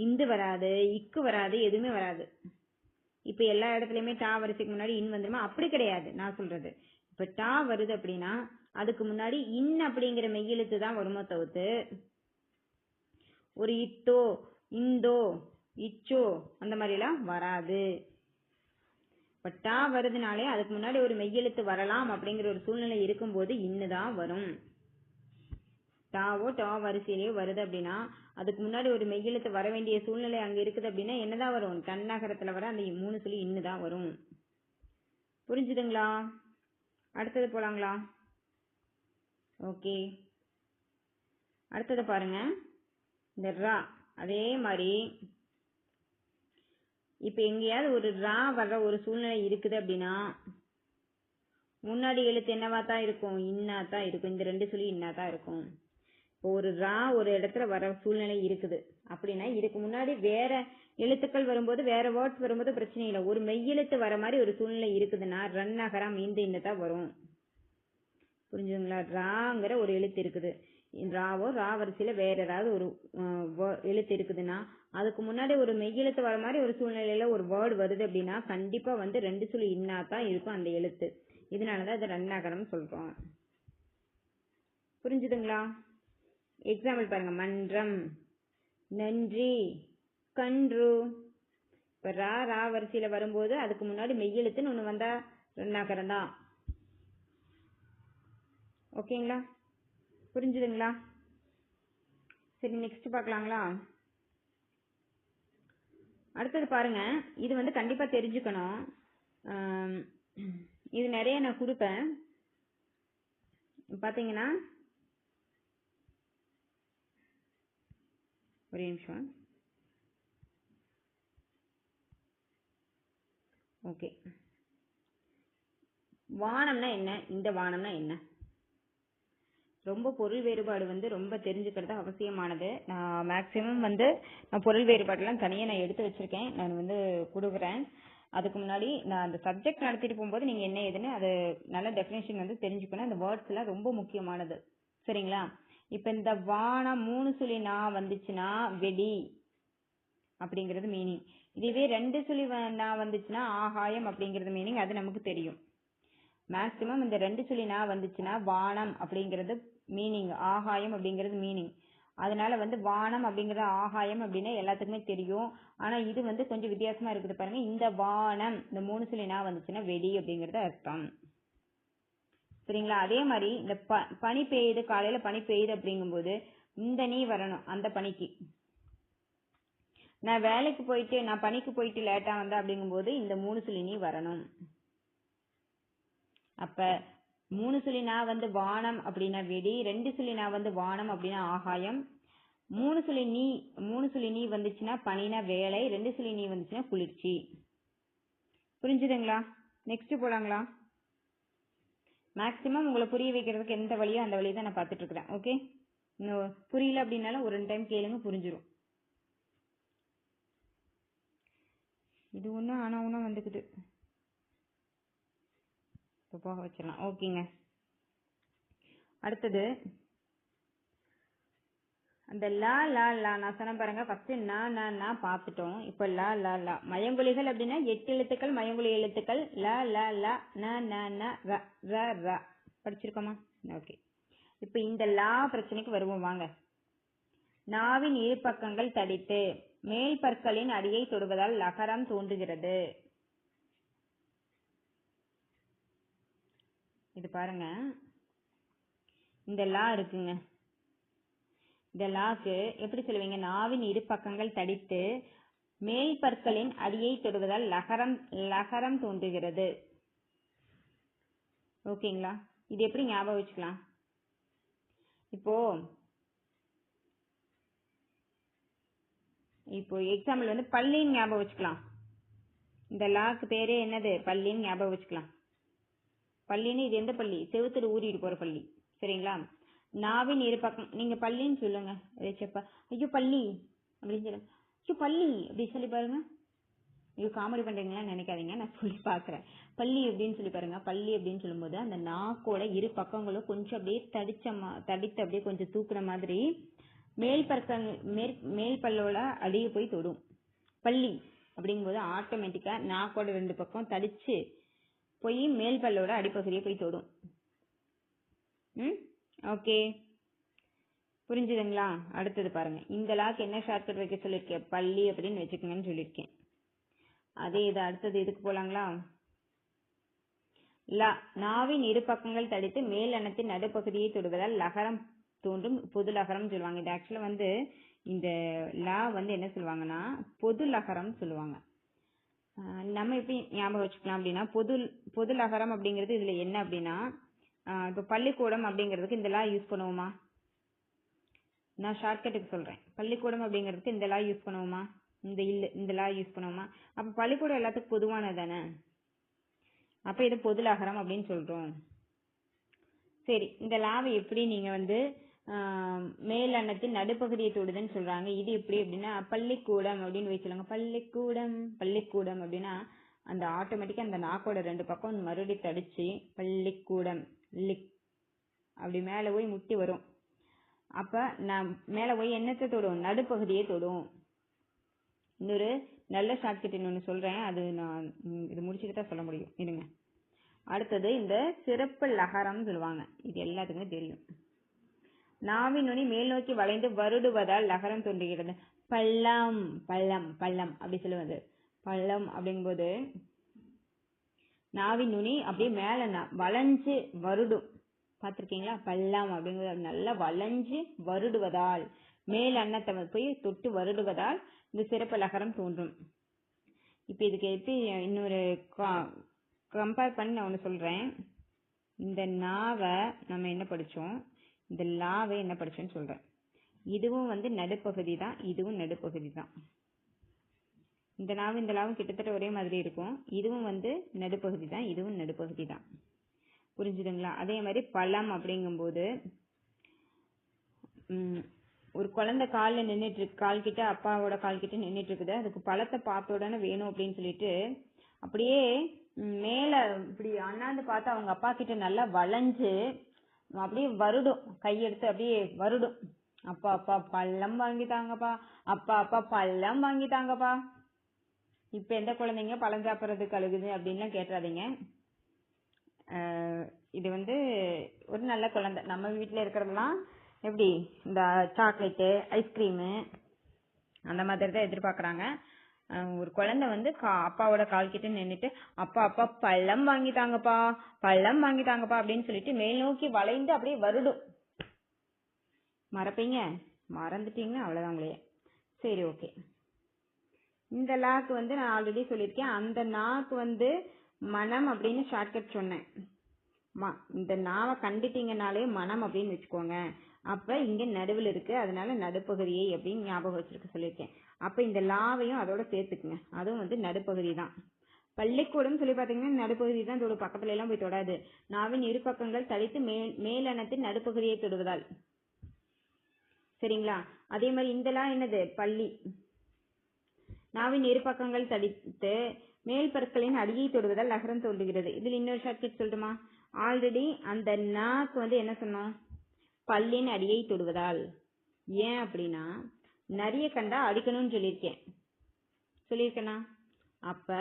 இந்து வராது, இக்கு வராது, எதுவுமே வராது. இப்போ எல்லா இடத்துலையுமே டா வரிசைக்கு முன்னாடி இன் வந்துருமா? அப்படி கிடையாது நான் சொல்கிறது. இப்போ டா வருது அப்படின்னா அதுக்கு முன்னாடி இன் அப்படிங்கிற மெய்யெழுத்து தான் வருமோ தவிர்த்து ஒரு இத்தோ இந்தோ இச்சோ அந்த மாதிரிலாம் வராது. இப்ப டா வருதுனாலே அதுக்கு முன்னாடி ஒரு மெய்யெழுத்து வரலாம் அப்படிங்கிற ஒரு சூழ்நிலை இருக்கும்போது இன்னுதான் வரும். டாவோ டா வரிசையிலேயோ வருது அப்படின்னா அதுக்கு முன்னாடி ஒரு மெய்யெழுத்து வர வேண்டிய சூழ்நிலை அங்க இருக்குது அப்படின்னா என்னதான் வரும்? தன்னகரத்துல வர அந்த 3 சொல்லி இன்னுதான் வரும். புரிஞ்சுதுங்களா? அடுத்தது போலாங்களா? ஓகே, அடுத்தது பாருங்க. இந்த ரா அதே மாதிரி இப்ப எங்கேயாவது ஒரு ரா வர்ற ஒரு சூழ்நிலை இருக்குது அப்படின்னா முன்னாடி எழுத்து என்னவா தான் இருக்கும்? இன்னா தான் இருக்கும். இந்த 2 சொல்லி இன்னா தான் இருக்கும். இப்போ ஒரு ரா ஒரு இடத்துல வர சூழ்நிலை இருக்குது அப்படின்னா இதுக்கு முன்னாடி வேற எழுத்துக்கள் வரும்போது வேற வேர்ட்ஸ் வரும்போது பிரச்சனை இல்லை. ஒரு மெய்யெழுத்து வர மாதிரி ஒரு சூழ்நிலை இருக்குதுன்னா ரன் அகரம் இந்த இன்னதான் வரும். புரிஞ்சுங்களா? ராங்கிற ஒரு எழுத்து இருக்குது. ராவோ ரா வரிசையில வேற ஏதாவது ஒரு எழுத்து இருக்குதுன்னா அதுக்கு முன்னாடி ஒரு மெய்யெழுத்து வர மாதிரி ஒரு சூழ்நிலையில ஒரு வேர்டு வருது அப்படின்னா கண்டிப்பா 2 சொல்லி இன்னா தான் இருக்கும் அந்த எழுத்து. இதனாலதான் அது ரன்னாகரம் சொல்றோம். புரிஞ்சுதுங்களா? எக்ஸாம்பிள் பாருங்க. மன்றம், நன்றி, கன்று. இப்ப ரா ரா வரிசையில வரும்போது அதுக்கு முன்னாடி மெய்யெழுத்துன்னு ஒண்ணு வந்தா ரன்னாகரம் தான். ஓகேங்களா? புரிஞ்சுதுங்களா? சரி, நெக்ஸ்ட் பார்க்கலாங்களா? அடுத்தது பாருங்க. இது கண்டிப்பா தெரிஞ்சுக்கணும். இது நிறைய நான் கொடுப்பேன். பாத்தீங்கன்னா ஒரே நிமிஷம். ஓகே, வானம்னா என்ன? இந்த வானம்னா என்ன? ரொம்ப பொருள் வேறுபாடு ரொம்ப தெரிஞ்சுக்கிறது அவசியமானது. நான் மேக்சிமம் நான் பொருள் வேறுபாடுலாம் தனியாக நான் எடுத்து வச்சிருக்கேன். நான் கொடுக்குறேன். அதுக்கு முன்னாடி நான் அந்த சப்ஜெக்ட் நடத்திட்டு போகும்போது நீங்க என்ன ஏதுன்னு அது நல்ல டெஃபினேஷன் தெரிஞ்சுக்கணும். அந்த வேர்ட்ஸ் எல்லாம் ரொம்ப முக்கியமானது. சரிங்களா? இப்ப இந்த வானம் 3 சொல்லி நான் வந்துச்சுன்னா வெடி அப்படிங்கிறது மீனிங். இதுவே 2 சொல்லி நான் வந்துச்சுன்னா ஆகாயம் அப்படிங்கிறது மீனிங். அது நமக்கு தெரியும். மேக்சிமம் இந்த 2 சொல்லி நான் வந்துச்சுன்னா வானம் அப்படிங்கிறது மீனிங், ஆகாயம் அப்படிங்கிறது மீனிங். அதனால வானம் அப்படிங்கிற ஆகாயம் அப்படின்னா எல்லாத்துக்குமே தெரியும். ஆனா இது கொஞ்சம் வித்தியாசமா இருக்குது பாருங்க. இந்த வானம் இந்த 3 சொல்லி நான் வந்துச்சுன்னா வெடி அப்படிங்கறது அர்த்தம். சரிங்களா? அதே மாதிரி இந்த பனி பெய்யுது, காலையில பனி பெய்யுது அப்படிங்கும்போது இந்த நீ வரணும் அந்த பனிக்கு. நான் வேலைக்கு போயிட்டு நான் பனிக்கு போயிட்டு லேட்டா வந்தேன் அப்படிங்கும்போது இந்த 3 சொல்லி நீ வரணும். அப்ப 3 சொல்லி நான் வானம் அப்படின்னா வெடி, 2 சொல்லி நான் வானம் அப்படின்னா ஆகாயம், 3 சொல்லி நீ வந்துச்சுன்னா பனினா வேலை, 2 சொல்லி நீ வந்துச்சுன்னா குளிர்ச்சி. புரிஞ்சுதுங்களா? நெக்ஸ்ட் போலாங்களா? மேக்சிமம் உங்களை புரிய வைக்கிறதுக்கு எந்த வழியோ அந்த வழியை தான் நான் பார்த்துட்டு இருக்கிறேன். ஓகே, புரியல அப்படின்னாலும் ஒரு 2 டைம் கேளுங்க, புரிஞ்சிடும். இது ஒண்ணு ஆனா ஒண்ணு வந்துக்குது. போக வச்சிடலாம். ஓகேங்க. அடுத்தது அந்த லா லா லா நான் சொன்ன பாருங்க. ஃபர்ஸ்ட் நான் பார்த்துட்டோம். இப்ப லா லா லா மயங்கொலிகள் அப்படின்னா 8 எழுத்துக்கள் மயங்கொலி எழுத்துக்கள். லா லா லா ந ர ர ர படிச்சிருக்கோமா? ஓகே. இப்ப இந்த லா பிரச்சனைக்கு வருவோம் வாங்க. நாவின் இரு பக்கங்கள் தடித்து மேல் பற்களின் அடியை தொடுவதால் லகரம் தோன்றுகிறது. இது பாருங்க, இந்த லா இருக்குங்க. இந்த லாக்கு எப்படி சொல்லுவீங்க? நாவின் இரு பக்கங்கள் தடித்து மேல் பற்களின் அடியை தொடுவதால் லகரம் தோன்றுகிறது. ஓகேங்களா? இது எப்படி ஞாபகம் வச்சுக்கலாம்? இப்போ எக்ஸாம்பிள் பள்ளின்னு ஞாபகம் வச்சுக்கலாம். இந்த லாக்கு பேரே என்னது? பள்ளின்னு ஞாபகம் வச்சுக்கலாம். பள்ளின்னு இது எந்த பள்ளி? செவுத்துல ஊறிட்டு போற பள்ளி. சரிங்களா? நாவின் இரு பக்கம் நீங்க பள்ளின்னு சொல்லுங்க. ஐயோ பள்ளி அப்படின்னு சொல்லுங்க. ஐயோ பள்ளி அப்படி சொல்லி பாருங்க. ஐயோ காமெடி பண்றீங்களா நினைக்காதீங்க, நான் சொல்லி பாக்குறேன். பள்ளி அப்படின்னு சொல்லி பாருங்க. பள்ளி அப்படின்னு சொல்லும்போது அந்த நாக்கோட இரு பக்கங்களும் கொஞ்சம் அப்படியே தடித்து அப்படியே கொஞ்சம் தூக்குற மாதிரி மேல் பல்லோட அடியே போய் தொடும். பள்ளி அப்படிங்கும்போது ஆட்டோமேட்டிக்கா நாக்கோட 2 பக்கம் தடிச்சு போய் மேல் பல்லோட அடிப்பகுதியை போய் தொடும். ஓகே, புரிஞ்சுதுங்களா? அடுத்தது பாருங்க. இந்த லாக்கு என்ன ஷார்ட்கட் வைக்க சொல்லிருக்கேன்? பள்ளி அப்படின்னு வச்சுக்கோங்கன்னு சொல்லியிருக்கேன். அதே இது அடுத்தது இதுக்கு போலாங்களா? லா நாவின் இரு பக்கங்கள் தடித்து மேல் அன்னத்தின் நடுப்பகுதியை தொடுவதால் லகரம் தோன்றும் பொது லகரம் சொல்லுவாங்க. இது ஆக்சுவலா வந்து இந்த லா வந்து என்ன சொல்லுவாங்கன்னா பொது லகரம் சொல்லுவாங்க. நம்ம எப்படி ஞாபகம் வச்சுக்கலாம் அப்படின்னா பொது லகரம் அப்படிங்கிறது இதுல என்ன அப்படின்னா இப்போ பள்ளிக்கூடம் அப்படிங்கிறதுக்கு இந்த லா யூஸ் பண்ணுவோமா? நான் ஷார்ட்கட்டுக்கு சொல்றேன். பள்ளிக்கூடம் அப்படிங்கிறதுக்கு இந்த லா யூஸ் பண்ணுவோமா? இந்த லா யூஸ் பண்ணுவோமா? அப்ப பள்ளிக்கூடம் எல்லாத்துக்கும் பொதுவானது தானே. அப்ப இது பொது லகரம் அப்படின்னு சொல்றோம். சரி, இந்த லாவை எப்படி நீங்க வந்து மேல் அன்னத்தின் நடுப்பகுதியை தொடுதுன்னு சொல்றாங்க. இது எப்படி அப்படின்னா பள்ளிக்கூடம் அப்படின்னு வச்சுலாங்க. பள்ளிக்கூடம் அப்படின்னா அந்த ஆட்டோமேட்டிக்கா அந்த நாக்கோட 2 பக்கம் மறுபடியும் தடிச்சு பள்ளிக்கூடம் லிக் அப்படி மேல போய் முட்டி வரும். அப்ப நான் மேல போய் என்னத்தை தொடும்? நடுப்பகுதியை தொடும். இன்னொரு நல்ல ஷார்ட்கட் இன்னொன்னு சொல்றேன். அது நான் இது முடிச்சுட்டு தான் சொல்ல முடியும். இருங்க. அடுத்தது இந்த சிறப்பு லகரம் சொல்லுவாங்க. இது எல்லாத்துக்குமே தெரியும். நாவின் நுனி மேல் நோக்கி வளைந்து வருடுவதால் லகரம் தோன்றுகிறது. பள்ளம் பள்ளம் பள்ளம் அப்படி சொல்லுவது. பள்ளம் அப்படிங்கும்போது நாவின் நுனி அப்படியே மேல வளைஞ்சு வருடும். பாத்திருக்கீங்களா? பள்ளம் அப்படிங்கிறது நல்லா வளைஞ்சு வருடுவதால் மேல் அன்னத்தை போய் தொட்டு வருடுவதால் இந்த சிறப்பு லகரம் தோன்றும். இப்ப இதுக்கு எடுத்து இன்னொரு கம்பேர் பண்ணி நான் ஒண்ணு சொல்றேன். இந்த நாவை நம்ம என்ன படிச்சோம், இந்த லாவை என்ன படிச்சோன்னு சொல்றேன். இதுவும் வந்து நடுப்பகுதி தான், இதுவும் நடுப்பகுதி தான். இந்த நாவும் இந்த லாவும் கிட்டத்தட்ட ஒரே மாதிரி இருக்கும். இதுவும் வந்து நடுப்பகுதி தான், இதுவும் நடுப்பகுதி தான். புரிஞ்சுதுங்களா? அதே மாதிரி பழம் அப்படிங்கும்போது ஒரு குழந்தை காலில் நின்றுட்டு இருக்கு, கால் கிட்ட அப்பாவோட கால் கிட்ட நின்றுட்டு இருக்குது. அதுக்கு பழத்தை பார்த்த உடனே வேணும் அப்படின்னு சொல்லிட்டு அப்படியே மேல இப்படி அண்ணாந்து பார்த்து அவங்க அப்பா கிட்ட நல்லா வளைஞ்சு அப்படியே வருடும். கையெடுத்து அப்படியே வருடும். அப்பா அப்பா பழம் வாங்கிட்டாங்கப்பா, அப்பா அப்பா பழம் வாங்கிட்டாங்கப்பா. இப்ப எந்த குழந்தைங்க பழம் சாப்பிட்றதுக்கு அழுகுது அப்படின்லாம் கேட்டுறாதீங்க. இது வந்து ஒரு நல்ல குழந்தை. நம்ம வீட்டுல இருக்கிறதெல்லாம் எப்படி இந்த சாக்லேட்டு ஐஸ்கிரீமு அந்த மாதிரி தான் எதிர்பார்க்கறாங்க. ஒரு குழந்தை வந்து அப்பாவோட கால் கிட்ட நின்றுட்டு அப்பா அப்பா பழம் வாங்கிட்டாங்கப்பா, பழம் வாங்கிட்டாங்கப்பா அப்படின்னு சொல்லிட்டு மேல் நோக்கி வளைந்து அப்படியே வருடும். மறப்பீங்க? மறந்துட்டீங்கன்னா அவ்வளவுதான் உங்களையே. சரி, ஓகே. இந்த லாக்கு வந்து நான் ஆல்ரெடி சொல்லியிருக்கேன். அந்த நாக்கு வந்து மனம் அப்படின்னு ஷார்ட்கட் சொன்னேன். இந்த நாவை கண்டுட்டீங்கனாலே மனம் அப்படின்னு வச்சுக்கோங்க. அப்ப இங்க நடுவில் இருக்கு, அதனால நடுப்பகுதியை அப்படின்னு ஞாபகம் வச்சிருக்க சொல்லியிருக்கேன். அப்ப இந்த லாவையும் அதோட சேர்த்துக்குங்க, அதுவும் வந்து நடுப்பகுதி தான். பள்ளிக்கூடம் சொல்லி பாத்தீங்கன்னா நடுப்பகுதி தான் தொடும், பக்கத்துல எல்லாம் போய் தொடாது. நாவின் இரு பக்கங்கள் தடித்து மேலனத்தின் நடுப்பகுதியை தொடுவதால். சரிங்களா? அதே மாதிரி இந்த லா என்னது? பள்ளி. நாவின் இரு பக்கங்கள் தடித்து மேல் பற்களின் அடியை தொடுவதால் லகரம் தோன்றுகிறது. இதுல இன்னொரு ஷார்ட்கட் சொல்லட்டுமா? ஆல்ரெடி அந்த நாக்கு வந்து என்ன சொன்னோம்? பல்லின் அடியை தொடுவதால். ஏன் அப்படின்னா நிறைய கண்டா அடிக்கணும்னு சொல்லியிருக்கேனா? அப்ப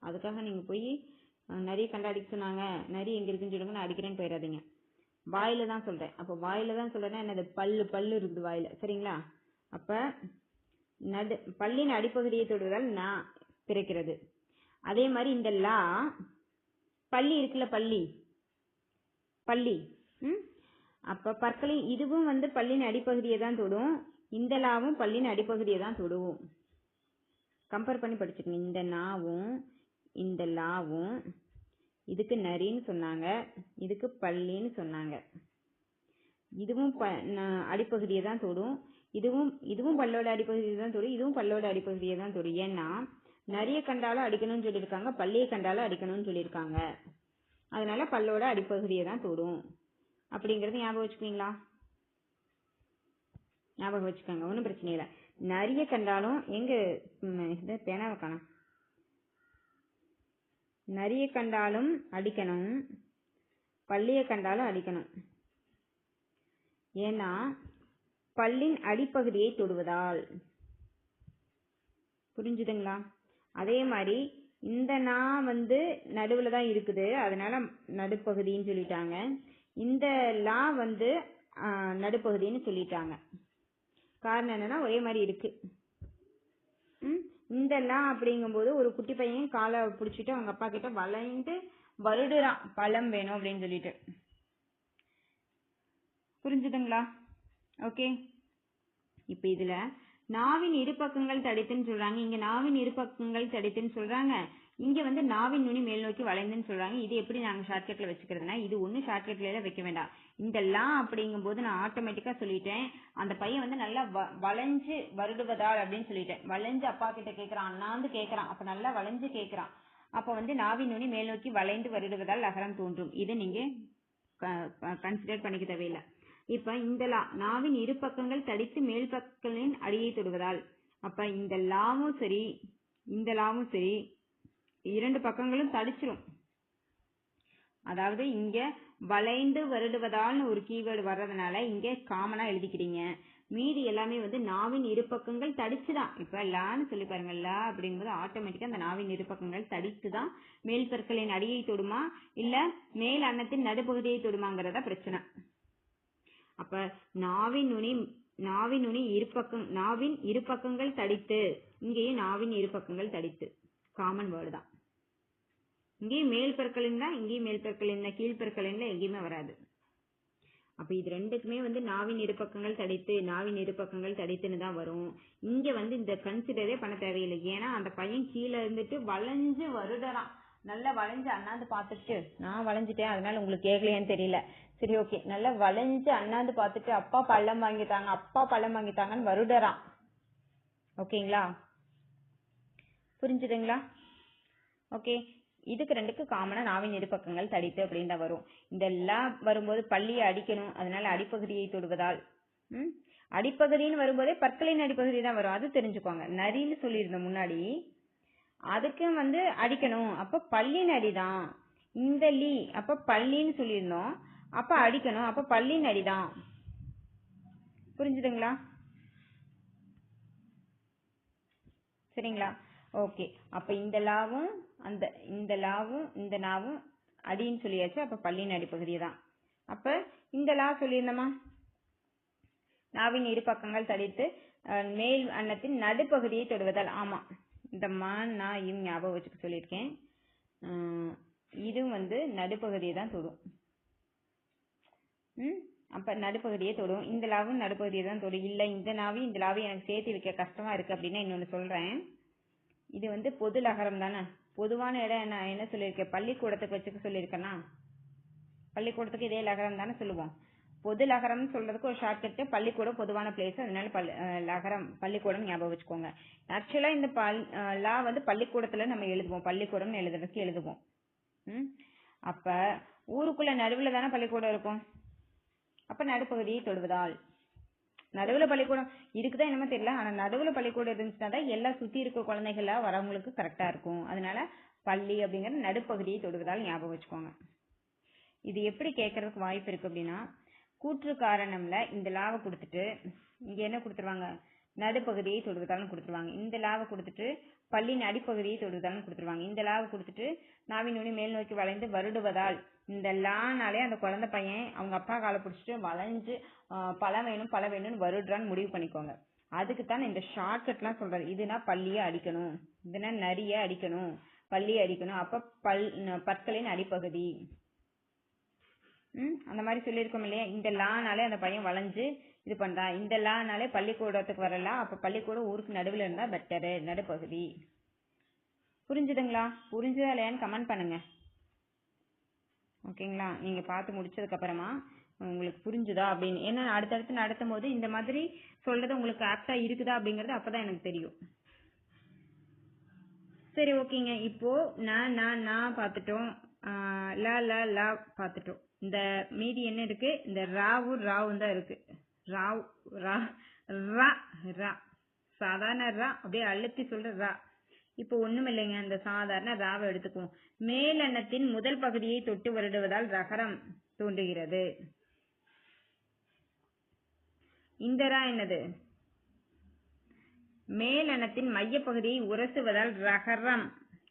அதுக்காக நீங்க போய் நிறைய கண்டா அடிக்க சொன்னாங்க, நிறைய எங்க இருக்குன்னு சொல்லுங்க, நான் அடிக்கிறேன்னு போயிடாதீங்க. வாயில தான் சொல்றேன். அப்ப வாயில தான் சொல்றேன்னா என்னது? பல்லு இருக்குது வாயில. சரிங்களா? அப்ப பல்லின் அடிப்பகுதியை தொடுவதால் நான் பிறக்கிறது. அதே மாதிரி இந்த லா பள்ளி இருக்குல்ல, பள்ளி அப்ப பற்களின் இதுவும் வந்து பல்லின் அடிப்பகுதியை தான் தொடும். இந்த லாவும் பல்லின் அடிப்பகுதியை தான் தொடுவோம். கம்பேர் பண்ணி படிச்சுக்கணும். இந்த நாவும் இந்த லாவும் இதுக்கு நரின்னு சொன்னாங்க, இதுக்கு பள்ளின்னு சொன்னாங்க. இதுவும் அடிப்பகுதியை தான் தொடும், இதுவும் பல்லோட அடிப்பகுதியை தான் தொடும், இதுவும் பல்லோட அடிப்பகுதியை தான் தொடும். ஏன்னா நிறைய கண்டாலும் அடிக்கணும்னு சொல்லியிருக்காங்க, பள்ளியை கண்டாலும் அடிக்கணும்னு சொல்லியிருக்காங்க. அதனால பல்லோட அடிப்பகுதியை தான் தொடும் அப்படிங்கறது ஞாபகம் வச்சுக்குவீங்களா? ஞாபகம் வச்சுக்கோங்க, ஒன்றும் பிரச்சனை இல்லை. நிறைய கண்டாலும் எங்க பேனாவை காணோம். நிறைய கண்டாலும் அடிக்கணும், பள்ளியை கண்டாலும் அடிக்கணும். ஏன்னா பல்லின் அடிப்பகுதியை தொடுவதால். புரிஞ்சுதுங்களா? அதே மாதிரி இந்த நா வந்து நடுவுல தான் இருக்குது, அதனால நடுப்பகுதின்னு சொல்லிட்டாங்க. இந்த லா வந்து நடுப்பகுதின்னு சொல்லிட்டாங்க. காரணம் என்னன்னா ஒரே மாதிரி இருக்கு. இந்த லா அப்படிங்கும்போது ஒரு குட்டி பையன் காலை பிடிச்சிட்டு அவங்க அப்பா கிட்ட வளைந்து வருடுறான் பழம் வேணும் அப்படின்னு சொல்லிட்டு. புரிஞ்சுதுங்களா? ஓகே. இப்ப இதுல நாவின் இரு பக்கங்கள் தடித்துன்னு சொல்றாங்க, இங்க நாவின் இரு பக்கங்கள் தடித்துன்னு சொல்றாங்க, இங்க வந்து நாவின் நுனி மேல் நோக்கி வளைந்துன்னு சொல்றாங்க. இது எப்படி நாங்க ஷார்ட்கட்ல வச்சுக்கிறதுனா, இது ஒண்ணு ஷார்ட்கட்ல வைக்க வேண்டாம். இந்த லா அப்படிங்கும் போது நான் ஆட்டோமேட்டிக்கா சொல்லிட்டேன், அந்த பையன் வந்து நல்லா வளைஞ்சு வருடுவதால் அப்படின்னு சொல்லிட்டேன். வளைஞ்சு அப்பா கிட்ட கேட்கறான், அண்ணாந்து கேட்கறான், அப்ப நல்லா வளைஞ்சு கேட்கறான். அப்ப வந்து நாவின் நுனி மேல் நோக்கி வளைந்து வருடுவதால் லகரம் தோன்றும். இதை நீங்க கன்சிடர் பண்ணிக்க தேவையில்லை. இப்ப இந்த லா நாவின் இரு பக்கங்கள் தடித்து மேல் பக்கங்களின் அடியை தொடுவதால், அப்ப இந்த லாவும் சரி இந்த லாவும் சரி இரண்டு பக்கங்களும் தடிச்சிரும். அதாவது இங்க வளைந்து வருடுவதால்னு ஒரு கீவேர்டு வர்றதுனால இங்க காமனா எழுதிக்கிறீங்க. மீதி எல்லாமே வந்து நாவின் இரு பக்கங்கள் தடிச்சுதான். இப்ப லான்னு சொல்லி பாருங்க, லா அப்படிங்கும்போது ஆட்டோமேட்டிக்கா அந்த நாவின் இரு பக்கங்கள் தடித்துதான் மேல் பற்களின் அடியை தொடுமா இல்ல மேல் அன்னத்தின் நடுப்பகுதியை தொடுமாங்கிறதா பிரச்சனை. அப்ப நாவின் நுனி இரு பக்கங்கள் தடித்து, இங்கேயும் நாவின் இரு பக்கங்கள் தடித்து காமன் வேர்டு தான். இங்கேயும் மேல் பற்களின் தான், இங்கேயும் மேல் பற்களின் தான், கீழ் பற்களின் எங்கேயுமே வராது. அப்ப இது ரெண்டுக்குமே வந்து நாவின் இரு பக்கங்கள் தடித்துன்னு தான் வரும். இங்க வந்து இந்த கன்சிடரே பண்ண தேவையில்லை. ஏன்னா அந்த பையன் கீழே இருந்துட்டு வளைஞ்சு வருடறான், நல்லா வளைஞ்சு அண்ணாந்து பார்த்துட்டு, நான் வளைஞ்சிட்டேன் அதனால உங்களுக்கு கேட்கலையான்னு தெரியல, சரி ஓகே, நல்லா வளைஞ்சு அண்ணாந்து பார்த்துட்டு அப்பா பழம் வாங்கிட்டாங்கன்னு வருடறான். ஓகேங்களா? புரிஞ்சுதுங்களா? ஓகே. இதுக்கு ரெண்டுக்கு காமனா நாவின் இரு பக்கங்கள் தடித்து அப்படின்னு தான் வரும். இந்த லா வரும்போது பள்ளியை அடிக்கணும், அதனால அடிப்பகுதியை தொடுவதால். அடிப்பகுதின்னு வரும்போதே பற்களின் அடிப்பகுதி தான் வரும், அது தெரிஞ்சுக்கோங்க. நரின்னு சொல்லியிருந்தோம் முன்னாடி, அதுக்கும் வந்து அடிக்கணும், அப்ப பல்லின் அடிதான். இந்த லீ அப்ப பல்லின்னு சொல்லியிருந்தோம், அப்ப அடிக்கணும், அப்ப பல்லின் அடிதான். புரிஞ்சுதுங்களா? சரிங்களா? ஓகே. அப்ப இந்த லாவும் இந்த நாவும் அடின்னு சொல்லியாச்சு, அப்ப பல்லின் அடிப்பகுதியை தான். அப்ப இந்த லா சொல்லியிருந்தோமா, நாவின் இரு பக்கங்கள் தடித்து மேல் அன்னத்தின் நடுப்பகுதியை தொடுவதால். ஆமா, இந்த நான் ஞாபகம் வச்சுக்க சொல்லியிருக்கேன். இது வந்து நடுப்பகுதியை தான் தொடும். அப்ப நடுப்பகுதியை தொடும். இந்த லாவும் நடுப்பகுதியை தான் தொடும். இல்ல இந்த நாவையும் எனக்கு சேர்த்து வைக்க கஷ்டமா இருக்கு அப்படின்னா இன்னொன்னு சொல்றேன். இது வந்து பொது லகரம் தானே, பொதுவான இடம் நான் என்ன சொல்லியிருக்கேன், பள்ளிக்கூடத்துக்கு வச்சுக்க சொல்லியிருக்கேன்னா, பள்ளிக்கூடத்துக்கு இதே லகரம் தானே சொல்லுவோம். பொது லகரம் சொல்றதுக்கு ஒரு ஷார்ட்கட், பள்ளிக்கூடம் பொதுவான பிளேஸ், அதனால லகரம் பள்ளிக்கூடம் ஞாபகம் வச்சுக்கோங்க. ஆக்சுவலா இந்த லா வந்து பள்ளிக்கூடத்துல நம்ம எழுதுவோம், பள்ளிக்கூடம் எழுதுறதுக்கு எழுதுவோம். அப்ப ஊருக்குள்ள நடுவுல தானே பள்ளிக்கூடம் இருக்கும், அப்ப நடுப்பகுதியை தொடுவதால். நடுவுல பள்ளிக்கூடம் இருக்குதான் என்னமோ தெரியல, ஆனா நடுவுல பள்ளிக்கூடம் இருந்துச்சுன்னா தான் எல்லா சுத்தி இருக்க குழந்தைகளா வரவங்களுக்கு கரெக்டா இருக்கும். அதனால பள்ளி அப்படிங்கிற நடுப்பகுதியை தொடுவதால் ஞாபகம் வச்சுக்கோங்க. இது எப்படி கேட்கறதுக்கு வாய்ப்பு இருக்கு அப்படின்னா, கூற்று காரணம்ல இந்த லாவை கொடுத்துட்டு இங்க என்ன கொடுத்துருவாங்க, நடுப்பகுதியை தொடுவதாலும் கொடுத்துருவாங்க. இந்த லாவை கொடுத்துட்டு பல்லின் அடிப்பகுதியை தொடுவதாலும் கொடுத்துருவாங்க. இந்த லாவை கொடுத்துட்டு நாவின் நுனி மேல் நோக்கி வளைந்து வருடுவதால். இந்த லானாலே அந்த குழந்தை பையன் அவங்க அப்பா காலை பிடிச்சிட்டு வளைஞ்சு பழம் வேணும்னு வருடுறான்னு முடிவு பண்ணிக்கோங்க. அதுக்குத்தான் இந்த ஷார்ட்கட்லாம் சொல்றது. இதுனா பல்லியை அடிக்கணும், இதுனா நரிய அடிக்கணும், பல்லியை அடிக்கணும், அப்ப பற்களின் அடிப்பகுதி அந்த மாதிரி சொல்லியிருக்கோம் இல்லையா. இந்த லானாலே அந்த பையன் வளைஞ்சு இது பண்றான், இந்த லானாலே பள்ளிக்கூடத்துக்கு வரலாம், அப்ப பள்ளிக்கூடம் ஊருக்கு நடுவில் இருந்தா பெட்டரு, நடுப்பகுதி. புரிஞ்சுதுங்களா? புரிஞ்சுதா இல்லையான்னு கமெண்ட் பண்ணுங்க. ஓகேங்களா? நீங்க பார்த்து முடிச்சதுக்கு அப்புறமா உங்களுக்கு புரிஞ்சுதா அப்படின்னு, ஏன்னா அடுத்தடுத்து நடத்தும் போது இந்த மாதிரி சொல்றது உங்களுக்கு ஆப்டா இருக்குதா அப்படிங்கறது அப்பதான் எனக்கு தெரியும். சரி ஓகேங்க. இப்போ நான் பார்த்துட்டோம், லா பார்த்துட்டோம். இந்த மீதி என்ன இருக்கு, இந்த ராவும் தான் இருக்கு. ராவ் ரா சாதாரண ரா அப்படியே அழுத்தி சொல்ற ரா. இப்போ ஒண்ணும் இல்லைங்க, இந்த சாதாரண ராவை எடுத்துக்குவோம். மேல் அன்னத்தின் முதல் பகுதியை தொட்டு வருடுவதால் ரகரம் தோன்றுகிறது. இந்த ரா என்னது, மேல் அன்னத்தின் மைய பகுதியை உரசுவதால் ரகரம்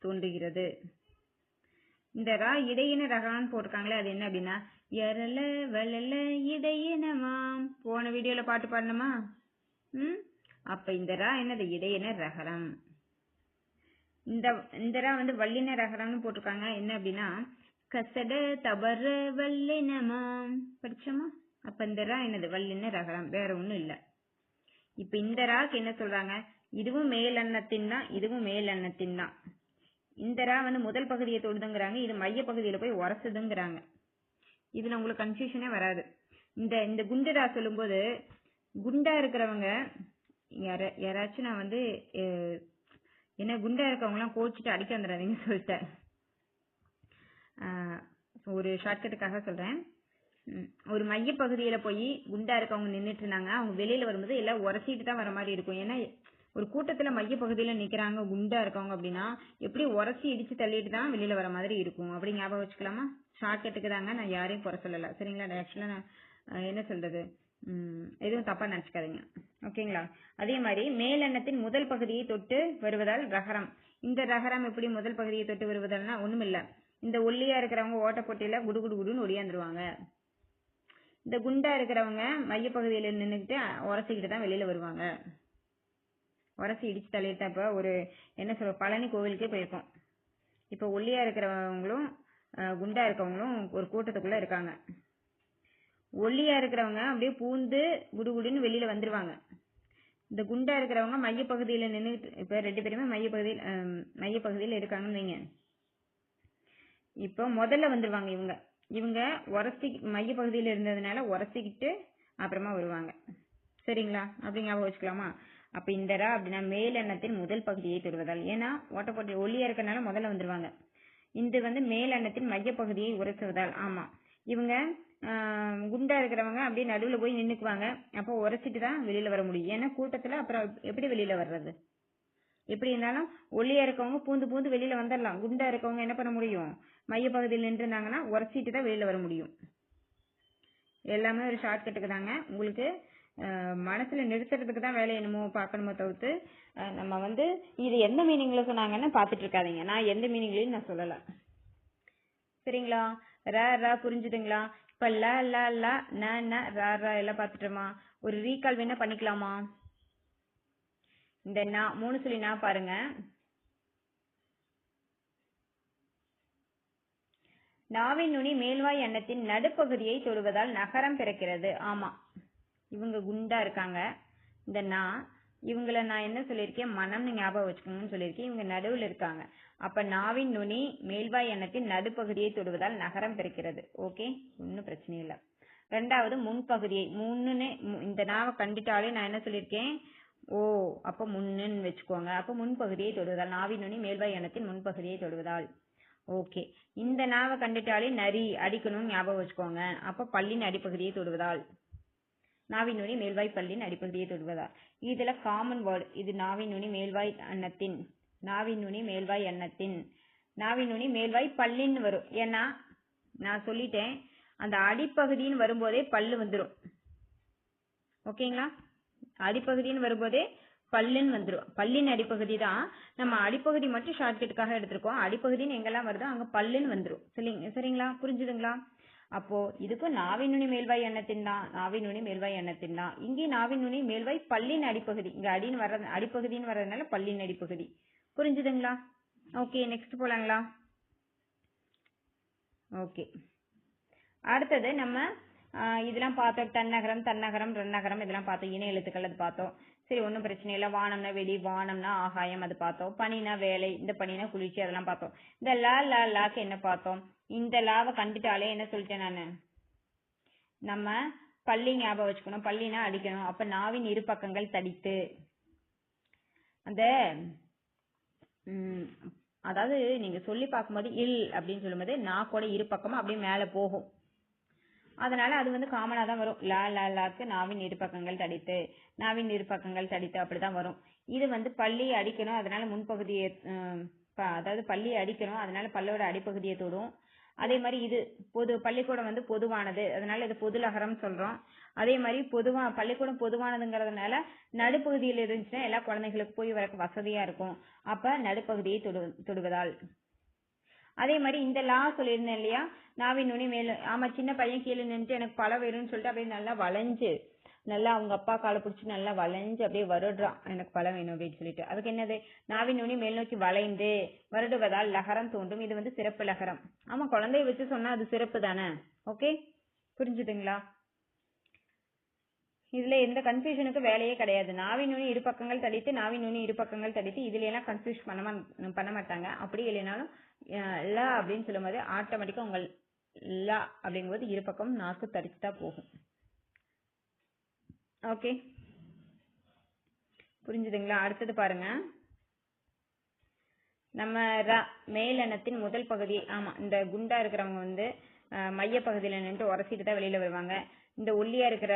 தோன்றுகிறது. இந்த ரா இடையின ரகரம் போட்டிருக்காங்களே, அது என்ன அப்படின்னா, எரல வளல இடையினமாம். போன வீடியோல பாட்டு பாடணுமா? அப்ப இந்த ரா என்னது, இடையின ரகரம். இந்த ரா வந்து வல்லின ரகரம்னு போட்டிருக்காங்க. என்ன அப்படின்னா, கசட தபர வல்லினமா படிச்சோமா? அப்ப இந்த ரா என்னது? வல்லின ரகரம், வேற ஒண்ணும் இல்ல. இப்ப இந்த ராக்கு என்ன சொல்றாங்க? இதுவும் மேல் அன்னத்தின் தான், இதுவும் மேல் அன்னத்தின் தான். இந்த ரா வந்து முதல் பகுதியை தொடுதுங்கிறாங்க, இது மைய பகுதியில போய் உரசுதுங்கிறாங்க. இதுல உங்களுக்கு கன்ஃபியூஷனே வராது. இந்த இந்த குண்டரா சொல்லும்போது குண்டா இருக்கிறவங்க யாராச்சும் நான் வந்து என்ன குண்டா இருக்கவங்க எல்லாம் கோச்சிட்டு அடிக்க வந்துடாதீங்க சொல்லிட்டேன். ஒரு ஷார்ட்கட்டுக்காக சொல்றேன். ஒரு மைய பகுதியில போய் குண்டா இருக்கவங்க நின்றுட்டு இருந்தாங்க, அவங்க வெளியில வரும்போது எல்லாம் உரசிட்டு தான் வர மாதிரி இருக்கும். ஏன்னா ஒரு கூட்டத்துல மைய பகுதியில நிக்கிறாங்க குண்டா இருக்கவங்க அப்படின்னா எப்படி உரசி இடிச்சு தள்ளிட்டு தான் வெளியில வர மாதிரி இருக்கும். அப்படி ஞாபகம் வச்சுக்கலாமா? ஷார்ட்கட்டுக்கு தாங்க, நான் யாரையும் குறை சொல்லல. சரிங்களா? ஆக்சுவலா நான் என்ன சொல்றது, எதுவும் தப்பா நினைச்சுக்காதீங்க. ஓகேங்களா? அதே மாதிரி மேலெண்ணத்தின் முதல் பகுதியை தொட்டு வருவதால் ரகரம். இந்த ரகரம் எப்படி முதல் பகுதியை தொட்டு வருவதால்னா ஒண்ணுமில்ல, இந்த ஒல்லியா இருக்கிறவங்க ஓட்ட போட்டியில குடு குடு குடுன்னு ஒடியாந்துருவாங்க. இந்த குண்டா இருக்கிறவங்க மைய பகுதியில நின்றுட்டு உரசிக்கிட்டு தான் வெளியில வருவாங்க. உரசி இடிச்சு தள்ளிட்டப்ப ஒரு என்ன சொல்ற, பழனி கோவிலுக்கே போயிருக்கோம். இப்ப ஒல்லியா இருக்கிறவங்களும் குண்டா இருக்கவங்களும் ஒரு கூட்டத்துக்குள்ள இருக்காங்க. ஒல்லியா இருக்கிறவங்க அப்படியே பூந்து குடுகுடுன்னு வெளியில வந்துருவாங்க. இந்த குண்டா இருக்கிறவங்க மையப்பகுதியில நின்றுட்டு, இப்ப ரெண்டு பேருமே மையப்பகுதியில இருக்காங்கன்னு வைங்க. இப்போ முதல்ல வந்துருவாங்க இவங்க உரசி மையப்பகுதியில இருந்ததுனால உரசிக்கிட்டு அப்புறமா வருவாங்க. சரிங்களா? அப்படி ஞாபகம் வச்சுக்கலாமா? அப்ப இந்த ரா அப்படின்னா மேலெண்ணத்தின் முதல் பகுதியை தொடுவதால், ஏன்னா ஓட்டப்போட்டி ஒல்லியா இருக்கனால முதல்ல வந்துருவாங்க. இது வந்து மேலெண்ணத்தின் மையப்பகுதியை உரசுவதால். ஆமா, இவங்க குண்டா இருக்கிறவங்க அப்படியே நடுவுல போய் நின்னுக்குவாங்க. அப்போ உரைச்சிட்டு தான் வெளியில வர முடியும். ஏன்னா கூட்டத்துல அப்புறம் எப்படி வெளியில வர்றது? எப்படி இருந்தாலும் ஒல்லியா இருக்கவங்க பூந்து பூந்து வெளியில வந்துடலாம். குண்டா இருக்கவங்க என்ன பண்ண முடியும்? மையப்பகுதியில் நின்று இருந்தாங்கன்னா உரைச்சிட்டு தான் வெளியில வர முடியும். எல்லாமே ஒரு ஷார்ட்கட்டுக்கு தாங்க. உங்களுக்கு மனசுல நிறுத்துறதுக்கு தான் வேலை என்னமோ பார்க்கணுமோ தவிர்த்து நம்ம வந்து இது எந்த மீனிங்ல சொன்னாங்கன்னு பாத்துட்டு இருக்காதீங்க. நான் எந்த மீனிங்லயும் நான் சொல்லல. சரிங்களா? ரா புரிஞ்சுதுங்களா? இப்ப ல ல ல ந ந ரா ரா எல்லாம் பாத்துட்டோமா? ஒரு ரீகால் வேணா பண்ணிக்கலாமா? இந்த நா 3 சொல்லி நா பாருங்க. நாவின் நுனி மேல்வாய் அன்னத்தின் நடுப்பகுதியை தொடுவதால் நகரம் பிறக்கிறது. ஆமா, இவங்க குண்டா இருக்காங்க. இந்த நா இவங்கள நான் என்ன சொல்லியிருக்கேன்? மனம்னு ஞாபகம் வச்சுக்கோங்கன்னு சொல்லியிருக்கேன். இவங்க நடுவில் இருக்காங்க. அப்ப நாவின் நுனி மேல்வாய் அன்னத்தின் நடுப்பகுதியை தொடுவதால் நகரம் பிறக்கிறது. ஓகே, ஒன்னும் பிரச்சனை இல்லை. ரெண்டாவது முன்பகுதியை, முன்னுன்னு இந்த நாவை கண்டுட்டாலே நான் என்ன சொல்லியிருக்கேன்? ஓ, அப்ப முன்னுன்னு வச்சுக்கோங்க. அப்ப முன்பகுதியை தொடுவதால், நாவின் நுனி மேல்வாய் அன்னத்தின் முன்பகுதியை தொடுவதால். ஓகே, இந்த நாவை கண்டுட்டாலே நரி அடிக்கணும்னு ஞாபகம் வச்சுக்கோங்க. அப்ப பல்லின் அடிப்பகுதியை தொடுவதால், நாவின் நுனி மேல்வாய் பல்லின் அடிப்பகுதியை தொடுவதால். இதுல காமன் வேர்டு, இது நாவின் நுனி மேல்வாய் அன்னத்தின், நாவின் நுனி மேல்வாய் அன்னத்தின், நாவின் நுனி மேல்வாய் பல்லின்னு வரும். ஏன்னா நான் சொல்லிட்டேன், அந்த அடிப்பகுதின்னு வரும்போதே பல்லு வந்துடும். ஓகேங்களா? அடிப்பகுதின்னு வரும்போதே பல்லுன்னு வந்துடும். பல்லின் அடிப்பகுதி தான். நம்ம அடிப்பகுதி மட்டும் ஷார்ட்கட்டுக்காக எடுத்திருக்கோம். அடிப்பகுதின்னு எங்கெல்லாம் வருதோ அங்க பல்லுன்னு வந்துடும். சரிங்களா? புரிஞ்சுதுங்களா? அப்போ இதுக்கும் நாவின் நுனி மேல்வாய் அன்னத்தின் தான், நாவின் நுனி மேல்வாய் அன்னத்தின் தான். இங்கே நாவின் நுனி மேல்வாய் பல்லின் அடிப்பகுதி, இங்க அடின்னு வர்ற அடிப்பகுதின்னு வர்றதுனால பல்லின் அடிப்பகுதி. புரிஞ்சுதுங்களா? Okay, next போலாங்களா? ஓகே, அடுத்தது நம்ம இதெல்லாம் பார்த்தோம். தன்னகரம், தன்னகரம், ரன்னகரம் இதெல்லாம் பார்த்தோம். இணை எழுத்துக்கள் அது பார்த்தோம். சரி, ஒன்றும் பிரச்சனை இல்லை. வானம்னா வெளி, வானம்னா ஆகாயம் அது பார்த்தோம். பனினா வேலை, இந்த பனினா குளிர்ச்சி அதெல்லாம் பார்த்தோம். இந்த லாக்கு என்ன பார்த்தோம்? இந்த லாவை கண்டுட்டாலே என்ன சொல்லிட்டேன் நானு? நம்ம பள்ளி ஞாபகம் வச்சுக்கணும். பள்ளினா அடிக்கணும். அப்ப நாவின் இரு பக்கங்கள் தடித்து, அந்த அதாவது நீங்க சொல்லி பார்க்கும்போது இல் அப்படின்னு சொல்லும்போது நாக்கோட இரு பக்கமும் அப்படியே மேல போகும். அதனால அது வந்து காமனா தான் வரும். லாக்கு நாவின் இரு பக்கங்கள் தடித்து, நாவின் இரு பக்கங்கள் தடித்து அப்படிதான் வரும். இது வந்து பள்ளி அடிக்கணும், அதனால முன்பகுதியை அதாவது பள்ளி அடிக்கணும், அதனால பல்லோட அடிப்பகுதியை தொடும். அதே மாதிரி இது பள்ளிக்கூடம் வந்து பொதுவானது, அதனால இது பொதுலகரம் சொல்றோம். அதே மாதிரி பள்ளிக்கூடம் பொதுவானதுங்கிறதுனால நடுப்பகுதியில் இருந்துச்சுன்னா எல்லா குழந்தைகளுக்கு போய் வரக்கு வசதியா இருக்கும். அப்ப நடுப்பகுதியை தொடுவதால். அதே மாதிரி இந்த லா சொல்லியிருந்தேன் இல்லையா? நாவின் நுனி மேல, ஆமா, சின்ன பையன் கீழே நின்று எனக்கு பழம் வேணும்னு சொல்லிட்டு அப்படியே நல்லா வளைஞ்சு நல்லா அவங்க அப்பா காலை பிடிச்சி நல்லா வளைஞ்சு அப்படியே வருடுறான், எனக்கு பழம் வேணும் அப்படின்னு சொல்லிட்டு. அதுக்கு என்னது, நாவின் நுனி மேல் நோக்கி வளைந்து வருடுவதால் லகரம் தோன்றும். இது வந்து சிறப்பு லகரம். ஆமா, குழந்தைய வச்சு சொன்னா அது சிறப்பு தானே. ஓகே, புரிஞ்சுதுங்களா? இதுல எந்த கன்ஃபியூஷனுக்கு வேலையே கிடையாது. நாவின் நுனி இரு பக்கங்கள் தடித்து, நாவின் நுனி இரு பக்கங்கள் தடித்து, இதுல எல்லாம் கன்ஃபியூஸ் பண்ண மாட்டாங்க. அப்படி இல்லைனாலும் ல அப்படின்னு சொல்லும் போது ஆட்டோமேட்டிக்கா உங்கள் ல அப்படிங்கும்போது இரு பக்கம் நாக்கு தடிச்சுட்டா போகும். ஓகே, புரிஞ்சுதுங்களா? அடுத்தது பாருங்க, நம்ம மேலெண்ணத்தின் முதல் பகுதி. ஆமா, இந்த குண்டா இருக்கிறவங்க வந்து மைய பகுதியில நின்று உரசிட்டு தான் வெளியில வருவாங்க. இந்த ஒல்லியா இருக்கிற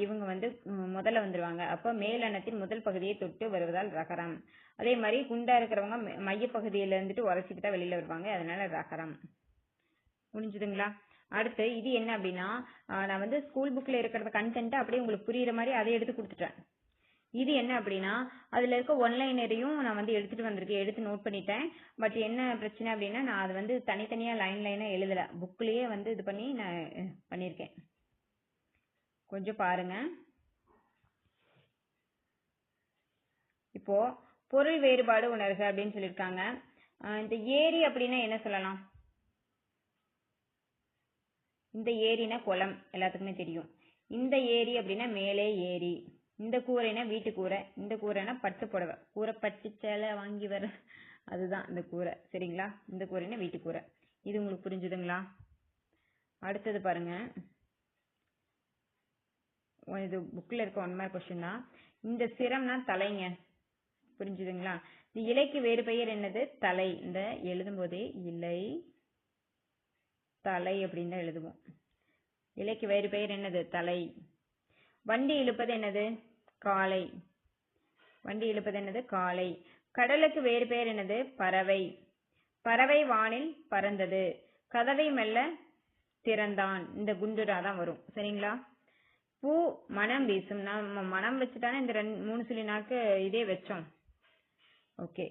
இவங்க வந்து முதல்ல வந்துருவாங்க. அப்ப மேலெண்ணத்தின் முதல் பகுதியை தொட்டு வருவதால் ரகரம். அதே மாதிரி குண்டா இருக்கிறவங்க மைய பகுதியில இருந்துட்டு உரசிட்டு தான் வெளியில வருவாங்க, அதனால ரகரம். புரிஞ்சுதுங்களா? அடுத்து இது என்ன அப்படின்னா, நான் வந்து ஸ்கூல் புக்ல இருக்கிற கண்டென்ட் அப்படியே உங்களுக்கு புரியுற மாதிரி அதை எடுத்து கொடுத்துட்டேன். இது என்ன அப்படின்னா, அதுல இருக்க ஒன்லைனரையும் நான் வந்து எடுத்துட்டு வந்திருக்கேன், எடுத்து நோட் பண்ணிட்டேன். பட் என்ன பிரச்சனை அப்படின்னா, நான் அது வந்து தனித்தனியா லைனா எழுதல, புக்லயே வந்து இது பண்ணி நான் பண்ணியிருக்கேன். கொஞ்சம் பாருங்க. இப்போ பொருள் வேறுபாடு உணர்க அப்படின்னு சொல்லியிருக்காங்க. இந்த ஏரி அப்படின்னா என்ன சொல்லலாம்? இந்த ஏரினா குளம், எல்லாத்துக்குமே தெரியும். இந்த ஏரி அப்படின்னா மேலே ஏரி. இந்த கூரைனா வீட்டு கூரை. இந்த கூரைனா பட்டு புடவை, கூரை பட்டு சேலை வாங்கி வர, அதுதான் இந்த கூரை. சரிங்களா? இந்த கூரைனா வீட்டு கூரை. இது உங்களுக்கு புரிஞ்சுதுங்களா? அடுத்தது பாருங்க, இது புக்ல இருக்க 1 மார்க் கொஸ்டின் தான். இந்த சிரம்னா தலைங்க. புரிஞ்சுதுங்களா? இந்த இலைக்கு வேறு பெயர் என்னது? தலை. இந்த எழுதும் போதே இலை தலை அப்படின்னு தான் எழுதுவோம். இலைக்கு வேறு பெயர் என்னது? தலை. வண்டி இழுப்பது என்னது? காளை. வண்டி இழுப்பது என்னது? காளை. கடலுக்கு வேறு பெயர் என்னது? பறவை. பறவை வானில் பறந்தது. கதவை மெல்ல திறந்தான். இந்த குண்டுரா தான் வரும். சரிங்களா? பூ மனம் வீசும். நம்ம மனம் வச்சுட்டானே இந்த 3 சொல்லி நாக்கு இதே வச்சோம். ஓகே.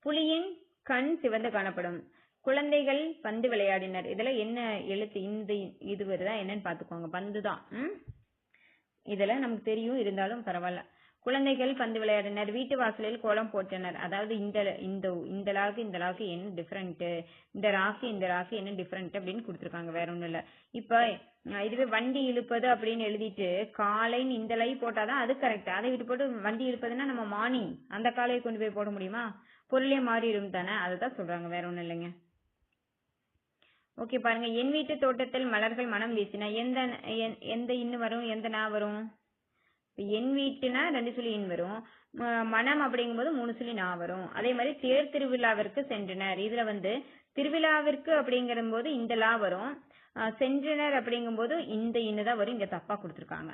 புலியின் கண் சிவந்து காணப்படும். குழந்தைகள் பந்து விளையாடினர். இதுல என்ன எழுத்து? இந்த இது வருதா என்னன்னு பாத்துக்கோங்க. பந்து தான். இதெல்லாம் நமக்கு தெரியும், இருந்தாலும் பரவாயில்ல. குழந்தைகள் பந்து விளையாடினர். வீட்டு வாசலில் கோலம் போட்டனர். அதாவது இந்த லாக்கு இந்த லாக்கு என்ன டிஃபரெண்ட், இந்த ராக்கு என்ன டிஃபரெண்ட் அப்படின்னு கொடுத்துருக்காங்க, வேற ஒண்ணும் இல்ல. இப்ப இதுவே வண்டி இழுப்பது அப்படின்னு எழுதிட்டு காலைன்னு இந்த லை போட்டாதான் அது கரெக்ட். அதை விட்டு போட்டு வண்டி இழுப்பதுன்னா நம்ம மார்னிங் அந்த காலையை கொண்டு போய் போட முடியுமா? பொருளே மாறிடும் தானே, அதுதான் சொல்றாங்க, வேற ஒண்ணும் இல்லைங்க. ஓகே, பாருங்க. என் வீட்டு தோட்டத்தில் மலர்கள் மனம் வீசின. எந்த இன்னு வரும், எந்த நா வரும்? என் வீட்டுனா 2 சொல்லி இன் வரும். மனம் அப்படிங்கும்போது 3 சொல்லி நா வரும். அதே மாதிரி தேர் திருவிழாவிற்கு சென்றனர். இதுல வந்து திருவிழாவிற்கு அப்படிங்கிற போது இந்த லா வரும். சென்றனர் அப்படிங்கும்போது இந்த இன்னுதான் வரும். இங்க தப்பா கொடுத்துருக்காங்க,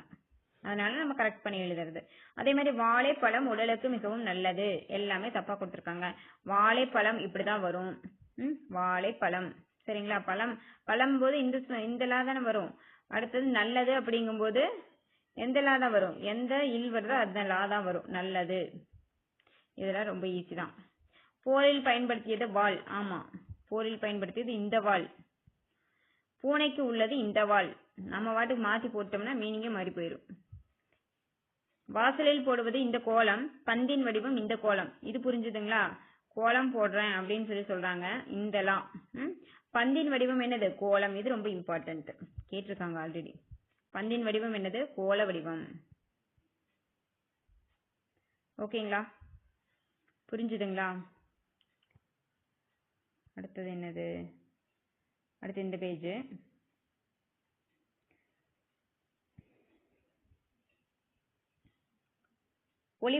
அதனால நம்ம கரெக்ட் பண்ணி எழுதுறது. அதே மாதிரி வாழைப்பழம் உடலுக்கு மிகவும் நல்லது. எல்லாமே தப்பா கொடுத்துருக்காங்க. வாழைப்பழம் இப்படிதான் வரும். வாழைப்பழம். சரிங்களா? பழம் போது இந்த லா தானே வரும். அடுத்தது நல்லது அப்படிங்கும் போது எந்த லா தான் வரும்? எந்த இல் வருதோ அந்த லா தான் வரும், நல்லது. இதெல்லாம் ரொம்ப ஈஸி தான். போரில் பயன்படுத்தியது வாள். ஆமா, போரில் பயன்படுத்தியது இந்த வாள். பூனைக்கு உள்ளது இந்த வாள். நம்ம வாட்டுக்கு மாத்தி போட்டோம்னா மீனிங்கே மாறி போயிடும். வாசலில் போடுவது இந்த கோலம். பந்தின் வடிவம் இந்த கோலம். இது புரிஞ்சுதுங்களா? கோலம் போடுறேன் அப்படின்னு சொல்லி சொல்றாங்க. இந்த லா. பந்தின் வடிவம் என்னது? கோலம். இது ரொம்ப இம்பார்ட்டன்ட், கேட்டிருக்காங்க ஆல்ரெடி. பந்தின் வடிவம் என்னது? கோல வடிவம். ஓகேங்களா? புரிஞ்சுதுங்களா? அடுத்தது என்னது? அடுத்து இந்த பேஜ். ஒளி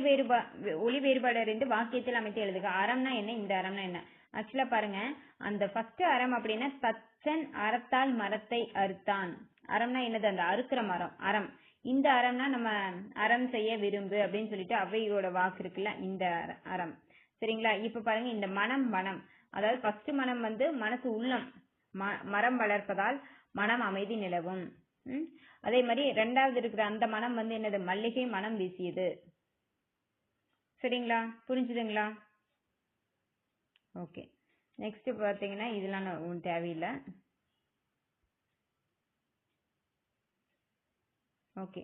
வேறுபாடு அறிந்து வாக்கியத்தில் அமைத்து எழுதுக. அறம்னா என்ன, இந்த அறம்னா என்ன? ஆக்சுவலா பாருங்க, அந்த ஃபர்ஸ்ட் அறம் அப்படின்னா தச்சன் அறத்தால் மரத்தை அறுத்தான். அறம்னா என்னது? அந்த அறுக்கிற மரம் அறம். இந்த அறம்னா நம்ம அறம் செய்ய விரும்பு அப்படின்னு சொல்லிட்டு அவையோட வாக்கு இருக்குல்ல, இந்த அறம். சரிங்களா? இப்ப பாருங்க, இந்த மனம், அதாவது ஃபர்ஸ்ட் மனம் வந்து மனசு உள்ளம். மரம் வளர்ப்பதால் மனம் அமைதி நிலவும். அதே மாதிரி 2வது இருக்கிற அந்த மனம் வந்து என்னது? மல்லிகை மனம் வீசியது. சரிங்களா? புரிஞ்சுதுங்களா? ஓகே. நெக்ஸ்ட் பாத்தீங்கன்னா இதெல்லாம் ஒன்றும் தேவையில்லை. ஓகே,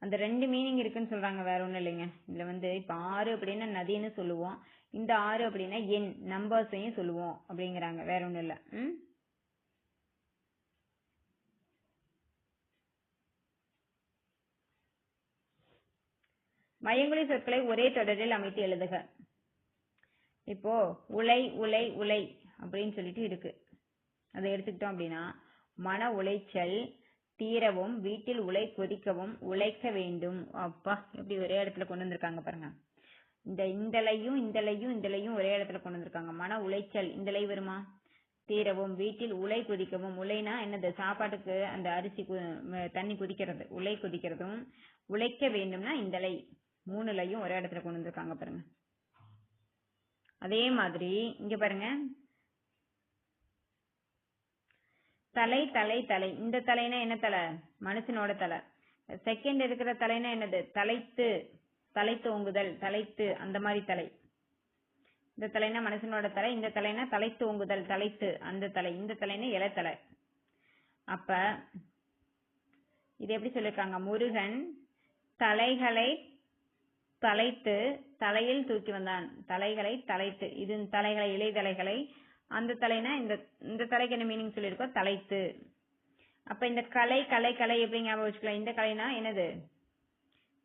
அந்த ரெண்டு மீனிங் இருக்குன்னு சொல்றாங்க, வேற ஒண்ணும் இல்லைங்க. இதுல வந்து இப்ப ஆறு அப்படின்னா நதின்னு சொல்லுவோம், இந்த ஆறு அப்படின்னா எண் நம்பர்ஸையும் சொல்லுவோம் அப்படிங்கிறாங்க, வேற ஒண்ணும் இல்ல. மையங்குழி சொற்களை ஒரே தொடரில் அமைத்து எழுதுக. இப்போ உலை உலை உலை அப்படின்னு சொல்லிட்டு இருக்கு, அதை எடுத்துக்கிட்டோம் அப்படின்னா மன உளைச்சல் தீரவும் வீட்டில் உலை கொதிக்கவும் உழைக்க வேண்டும். அப்பா, எப்படி ஒரே இடத்துல கொண்டு வந்திருக்காங்க பாருங்க. இந்தலையும் இந்தலையும் இந்தலையும் ஒரே இடத்துல கொண்டு வந்திருக்காங்க. மன உளைச்சல் இந்தலை வருமா? தீரவும் வீட்டில் உலை கொதிக்கவும், உலைனா என்னது? சாப்பாட்டுக்கு அந்த அரிசி தண்ணி கொதிக்கிறது, உலை கொதிக்கிறதும். உழைக்க வேண்டும்னா இந்தலை, மூணுலையும் ஒரே இடத்துல கொண்டு வந்திருக்காங்க பாருங்க. அதே மாதிரி இங்க பாருங்க, தலை தலை தலை, இந்த தலைனா என்ன தலை? மனுஷனோட தலை. செகண்ட் இருக்கிற தலைனா என்னது? தலைத்து, தலைத்து ஓங்குதல், தலைத்து, அந்த மாதிரி தலை. இந்த தலைனா மனுஷனோட தலை, இந்த தலைனா தலைத்து ஓங்குதல், தலைத்து, அந்த தலை. இந்த தலைனா இலை தலை. அப்ப இது எப்படி சொல்லிருக்காங்க? முருகன் தலைகளை தலைத்து தலையில் தூக்கி வந்தான். தலைகளை தலைத்து, இது தலைகளை, இலை தலைகளை. அந்த தலைனா இந்த தலைக்கு என்ன மீனிங் சொல்லியிருக்கோம்? தலைத்து. அப்ப இந்த கலை கலை கலை எப்படி ஞாபகம் வச்சுக்கலாம்? இந்த கலைனா என்னது?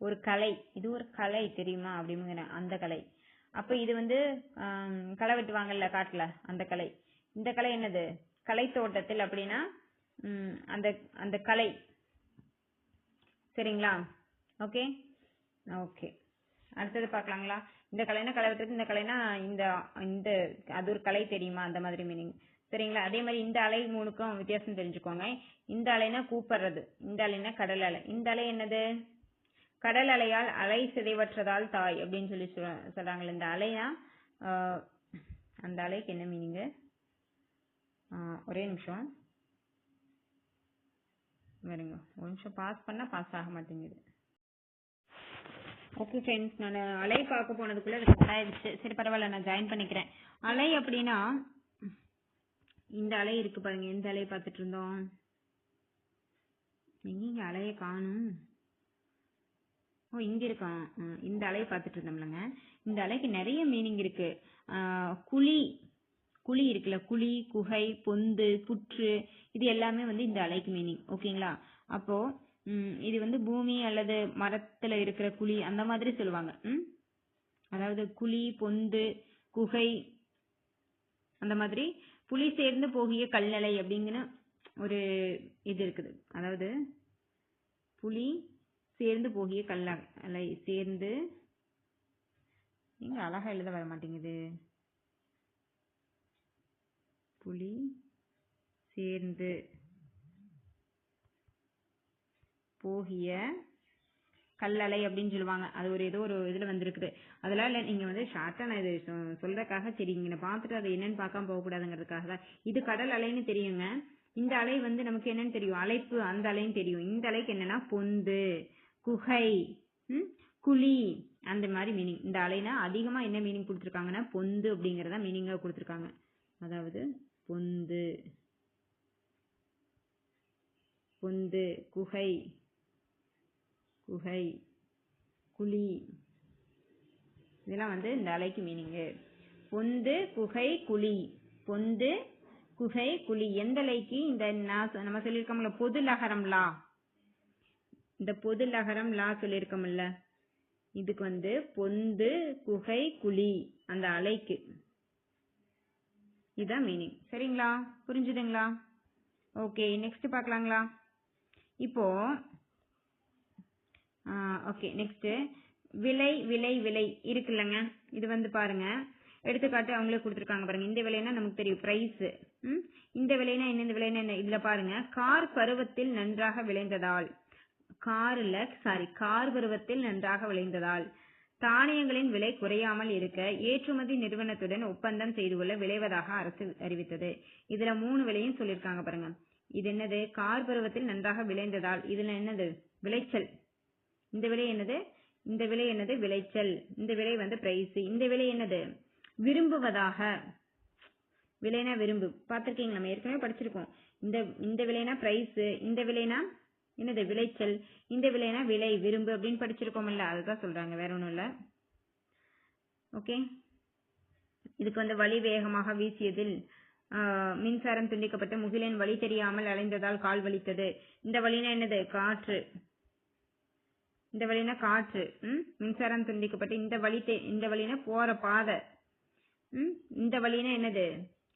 ஒரு கலை, இது ஒரு கலை தெரியுமா அப்படிங்கிற அந்த கலை. அப்ப இது வந்து களை வெட்டுவாங்கல்ல காட்டுல, அந்த கலை. இந்த கலை என்னது? கலை தோட்டத்தில் அப்படின்னா அந்த அந்த கலை. சரிங்களா? ஓகே ஓகே, அடுத்தது பார்க்கலாங்களா? இந்த கலைனா களை வெட்டுறது, இந்த கலைனா இந்த இந்த அது ஒரு கலை தெரியுமா, அந்த மாதிரி மீனிங். சரிங்களா? அதே மாதிரி இந்த அலை மூணுக்கும் வித்தியாசம் தெரிஞ்சுக்கோங்க. இந்த அலைனா கூப்பிடுறது, இந்த அலைனா கடல் அலை. இந்த அலை என்னது? கடல் அலையால் அலை சிதைவற்றதால் தாய் அப்படின்னு சொல்லி சொல்றாங்களே, இந்த அலைனா அந்த அலைக்கு என்ன மீனிங்? ஒரே நிமிஷம் வருங்க, ஒரு நிமிஷம் பாஸ் பண்ணா பாஸ் ஆக மாட்டேங்குது. ஓகே ஃப்ரெண்ட்ஸ், நான் அலை பார்க்க போனதுக்குள்ள எனக்கு ஆயிடுச்சு. சரி பரவாயில்ல, நான் ஜாயின் பண்ணிக்கிறேன். அலை அப்படின்னா இந்த அலை இருக்கு பாருங்க, இந்த அலையை பார்த்துட்டு இருந்தோம். எங்க அலையை காணும்? ஓ, இங்க இருக்கான். இந்த அலையை பார்த்துட்டு இருந்தோம்லங்க. இந்த அலைக்கு நிறைய மீனிங் இருக்கு. குழி, குழி இருக்குல்ல, குழி, குகை, பொந்து, புற்று, இது எல்லாமே வந்து இந்த அலைக்கு மீனிங். ஓகேங்களா? அப்போ இது வந்து பூமி அல்லது மரத்துல இருக்கிற குழி அந்த மாதிரி சொல்லுவாங்க. அதாவது குழி, பொந்து, குகை, அந்த மாதிரி. புலி சேர்ந்து போகிய கல்லலை அப்படிங்கிற ஒரு இது இருக்குது. அதாவது புலி சேர்ந்து போகிய கல்லலை, சேர்ந்து, நீங்க அழகா எழுத வர மாட்டேங்குது. புலி சேர்ந்து போகிய கல்லலை அப்படின்னு சொல்லுவாங்க. அது ஒரு ஏதோ ஒரு இதுல வந்திருக்குது. அதெல்லாம் நீங்க வந்து ஷார்ட்டா நான் இது சொல்றதுக்காக, சரி இங்க பார்த்துட்டு அதை என்னன்னு பார்க்காம போகக்கூடாதுங்கிறதுக்காக தான். இது கடல் அலைன்னு தெரியுங்க. இந்த அலை வந்து நமக்கு என்னன்னு தெரியும்? அலைப்பு, அந்த அலைன்னு தெரியும். இந்த அலைக்கு என்னன்னா பொந்து, குகை, குழி, அந்த மாதிரி மீனிங். இந்த அலைனா அதிகமா என்ன மீனிங் கொடுத்துருக்காங்கன்னா பொந்து அப்படிங்கறத மீனிங்கா கொடுத்துருக்காங்க. அதாவது பொந்து, பொந்து, குகை, குகை, குழி, இதெல்லாம் வந்து இந்த அலைக்கு மீனிங்கு. பொந்து, குகை, குழி, பொந்து, குகை, குழி. எந்த அலைக்கு? இந்த நம்ம சொல்லியிருக்கோம்ல பொது லகரம் லா, இந்த பொது லகரம் லா சொல்லியிருக்கோம்ல, இதுக்கு வந்து பொந்து, குகை, குழி, அந்த அலைக்கு இதுதான் மீனிங். சரிங்களா? புரிஞ்சுதுங்களா? ஓகே, நெக்ஸ்ட் பார்க்கலாங்களா? இப்போ ஓகே, நெக்ஸ்ட் விலை விலை விலை இருக்குல்லங்க. இது வந்து பாருங்க, எடுத்துக்காட்டு அவங்களே கொடுத்துருக்காங்க பாருங்க. இந்த விலைனா நமக்கு தெரியும், பிரைஸ். இந்த விலைனா என்ன? இந்த விலைனா என்ன? இதுல பாருங்க, கார் பருவத்தில் நன்றாக விளைந்ததால், கார் பருவத்தில் நன்றாக விளைந்ததால் தானியங்களின் விலை குறையாமல் இருக்க ஏற்றுமதி நிறுவனத்துடன் ஒப்பந்தம் செய்து கொள்ள விளைவதாக அரசு அறிவித்தது. இதுல 3 விலையும் சொல்லியிருக்காங்க பாருங்க. இது என்னது? கார் பருவத்தில் நன்றாக விளைந்ததால், இதுல என்னது? விளைச்சல். இந்த விலை என்னது? இந்த விலை என்னது? விளைச்சல். இந்த விலை வந்து பிரைஸ். இந்த விலை என்னது? விரும்புவதாக. விலைனா விரும்பு, பார்த்திருக்கீங்க, நம்ம ஏற்கனவே படிச்சிருக்கோம். இந்த விலைனா பிரைஸ், இந்த விலைனா என்னது விளைச்சல். இந்த விளைனா விளை, விரும்பு அப்படின்னு படிச்சிருக்கோம்ல, அதுதான் சொல்றாங்க, வேற ஒன்றும் இல்லை. ஓகே, இதுக்கு வந்து வழி வேகமாக வீசியதில் மின்சாரம் துண்டிக்கப்பட்டு முகிலன் வழி தெரியாமல் அலைந்ததால் கால் வலித்தது. இந்த வழினா என்னது காற்று. இந்த வழினா காற்று. மின்சாரம் துண்டிக்கப்பட்டு இந்த வழினா போற பாதை. இந்த வழினா என்னது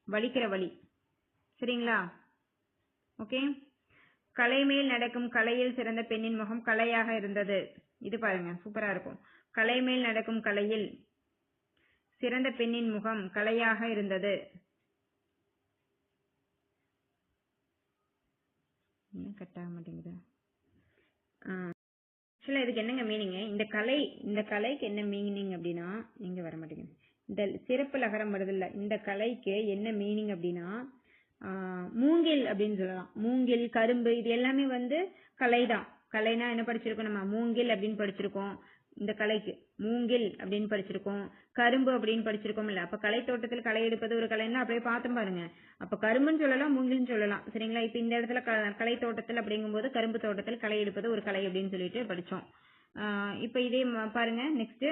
வலிக்கிற வழி. சரிங்களா? ஓகே. கலை மேல் நடக்கும் கலையில் சிறந்த பெண்ணின் முகம் கலையாக இருந்தது. இது பாருங்க, சூப்பரா இருக்கும். கலை மேல் நடக்கும் கலையில் சிறந்த பெண்ணின் முகம் கலையாக இருந்தது. என்ன கட் ஆக மாட்டேங்குது. ஆக்சுவலா இதுக்கு என்னங்க மீனிங்? இந்த கலைக்கு என்ன மீனிங் அப்படின்னா, இங்க வர மாட்டேங்குது. இந்த சிறப்பு லகரம் வருது இல்ல, இந்த கலைக்கு என்ன மீனிங் அப்படின்னா மூங்கில் அப்படின்னு சொல்லலாம். மூங்கில், கரும்பு, இது எல்லாமே வந்து கலைதான். கலைனா என்ன படிச்சிருக்கோம் நம்ம? மூங்கில் அப்படின்னு படிச்சிருக்கோம். இந்த கலைக்கு மூங்கில் அப்படின்னு படிச்சிருக்கோம், கரும்பு அப்படின்னு படிச்சிருக்கோம் இல்ல. அப்ப கலை தோட்டத்தில் களை எடுப்பது ஒரு கலைன்னா அப்படியே பார்த்து பாருங்க. அப்ப கரும்புன்னு சொல்லலாம், மூங்கில்னு சொல்லலாம். சரிங்களா? இப்ப இந்த இடத்துல கலை தோட்டத்தில் அப்படிங்கும்போது கரும்பு தோட்டத்தில் களை எடுப்பது ஒரு கலை அப்படின்னு சொல்லிட்டு படிச்சோம். இப்ப இதே பாருங்க நெக்ஸ்ட்.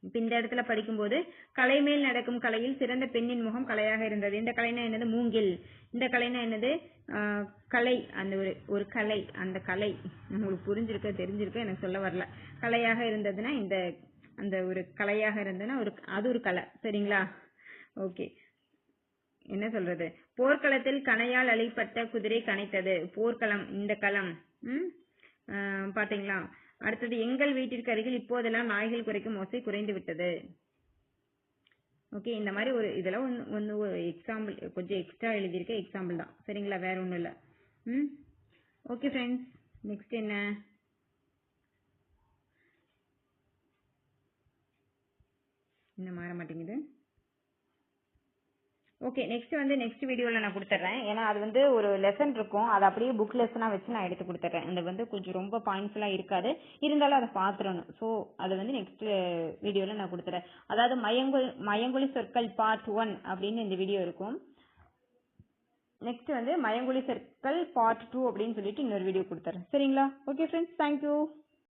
இப்ப இந்த இடத்துல படிக்கும்போது கலை மேல் நடக்கும் கலையில் சிறந்த பெண்ணின் முகம் கலையாக இருந்தது. இந்த கலைனா என்னது? மூங்கில். இந்த கலைனா என்னது? கலை. அந்த ஒரு கலை. அந்த கலை உங்களுக்கு புரிஞ்சிருக்க தெரிஞ்சிருக்க எனக்கு சொல்ல வரல. கலையாக இருந்ததுன்னா அந்த ஒரு கலையாக இருந்ததுன்னா அது ஒரு கலை. சரிங்களா? ஓகே, என்ன சொல்றது? போர்க்களத்தில் கணையால் அழிப்பட்ட குதிரை கனைத்தது. போர்க்களம், இந்த களம். பாத்தீங்களா? அடுத்தது, எங்கள் வீட்டிற்கு அருகில் இப்போதெல்லாம் நாய்கள் குறைக்கும் ஓசை குறைந்து விட்டது. ஓகே, இந்த மாதிரி இதெல்லாம் ஒன்று ஒரு எக்ஸாம்பிள், கொஞ்சம் எக்ஸ்ட்ரா எழுதியிருக்க எக்ஸாம்பிள் தான். சரிங்களா? வேற ஒன்றும் இல்லை. ஓகே ஃப்ரெண்ட்ஸ், நெக்ஸ்ட் என்ன? இன்னும் மாற மாட்டேங்குது. ஓகே, நெக்ஸ்ட் வீடியோவில் நான் கொடுத்துட்றேன். ஏன்னா அது வந்து ஒரு லெசன் இருக்கும், அதை அப்படியே புக் லெசனாக வச்சு நான் எடுத்து கொடுத்துட்றேன். அது வந்து கொஞ்சம் ரொம்ப பாயிண்ட்ஸ்லாம் இருக்காது, இருந்தாலும் அதை பார்த்துடணும். ஸோ அது வந்து நெக்ஸ்ட் வீடியோவில் நான் கொடுத்துட்றேன். அதாவது மயங்கொலி சொற்கள் பார்ட் 1 அப்படின்னு இந்த வீடியோ இருக்கும். நெக்ஸ்ட் வந்து மயங்கொலி சொற்கள் பார்ட் 2 அப்படின்னு சொல்லிட்டு இன்னொரு வீடியோ கொடுத்துட்றேன். சரிங்களா? Okay friends, thank you.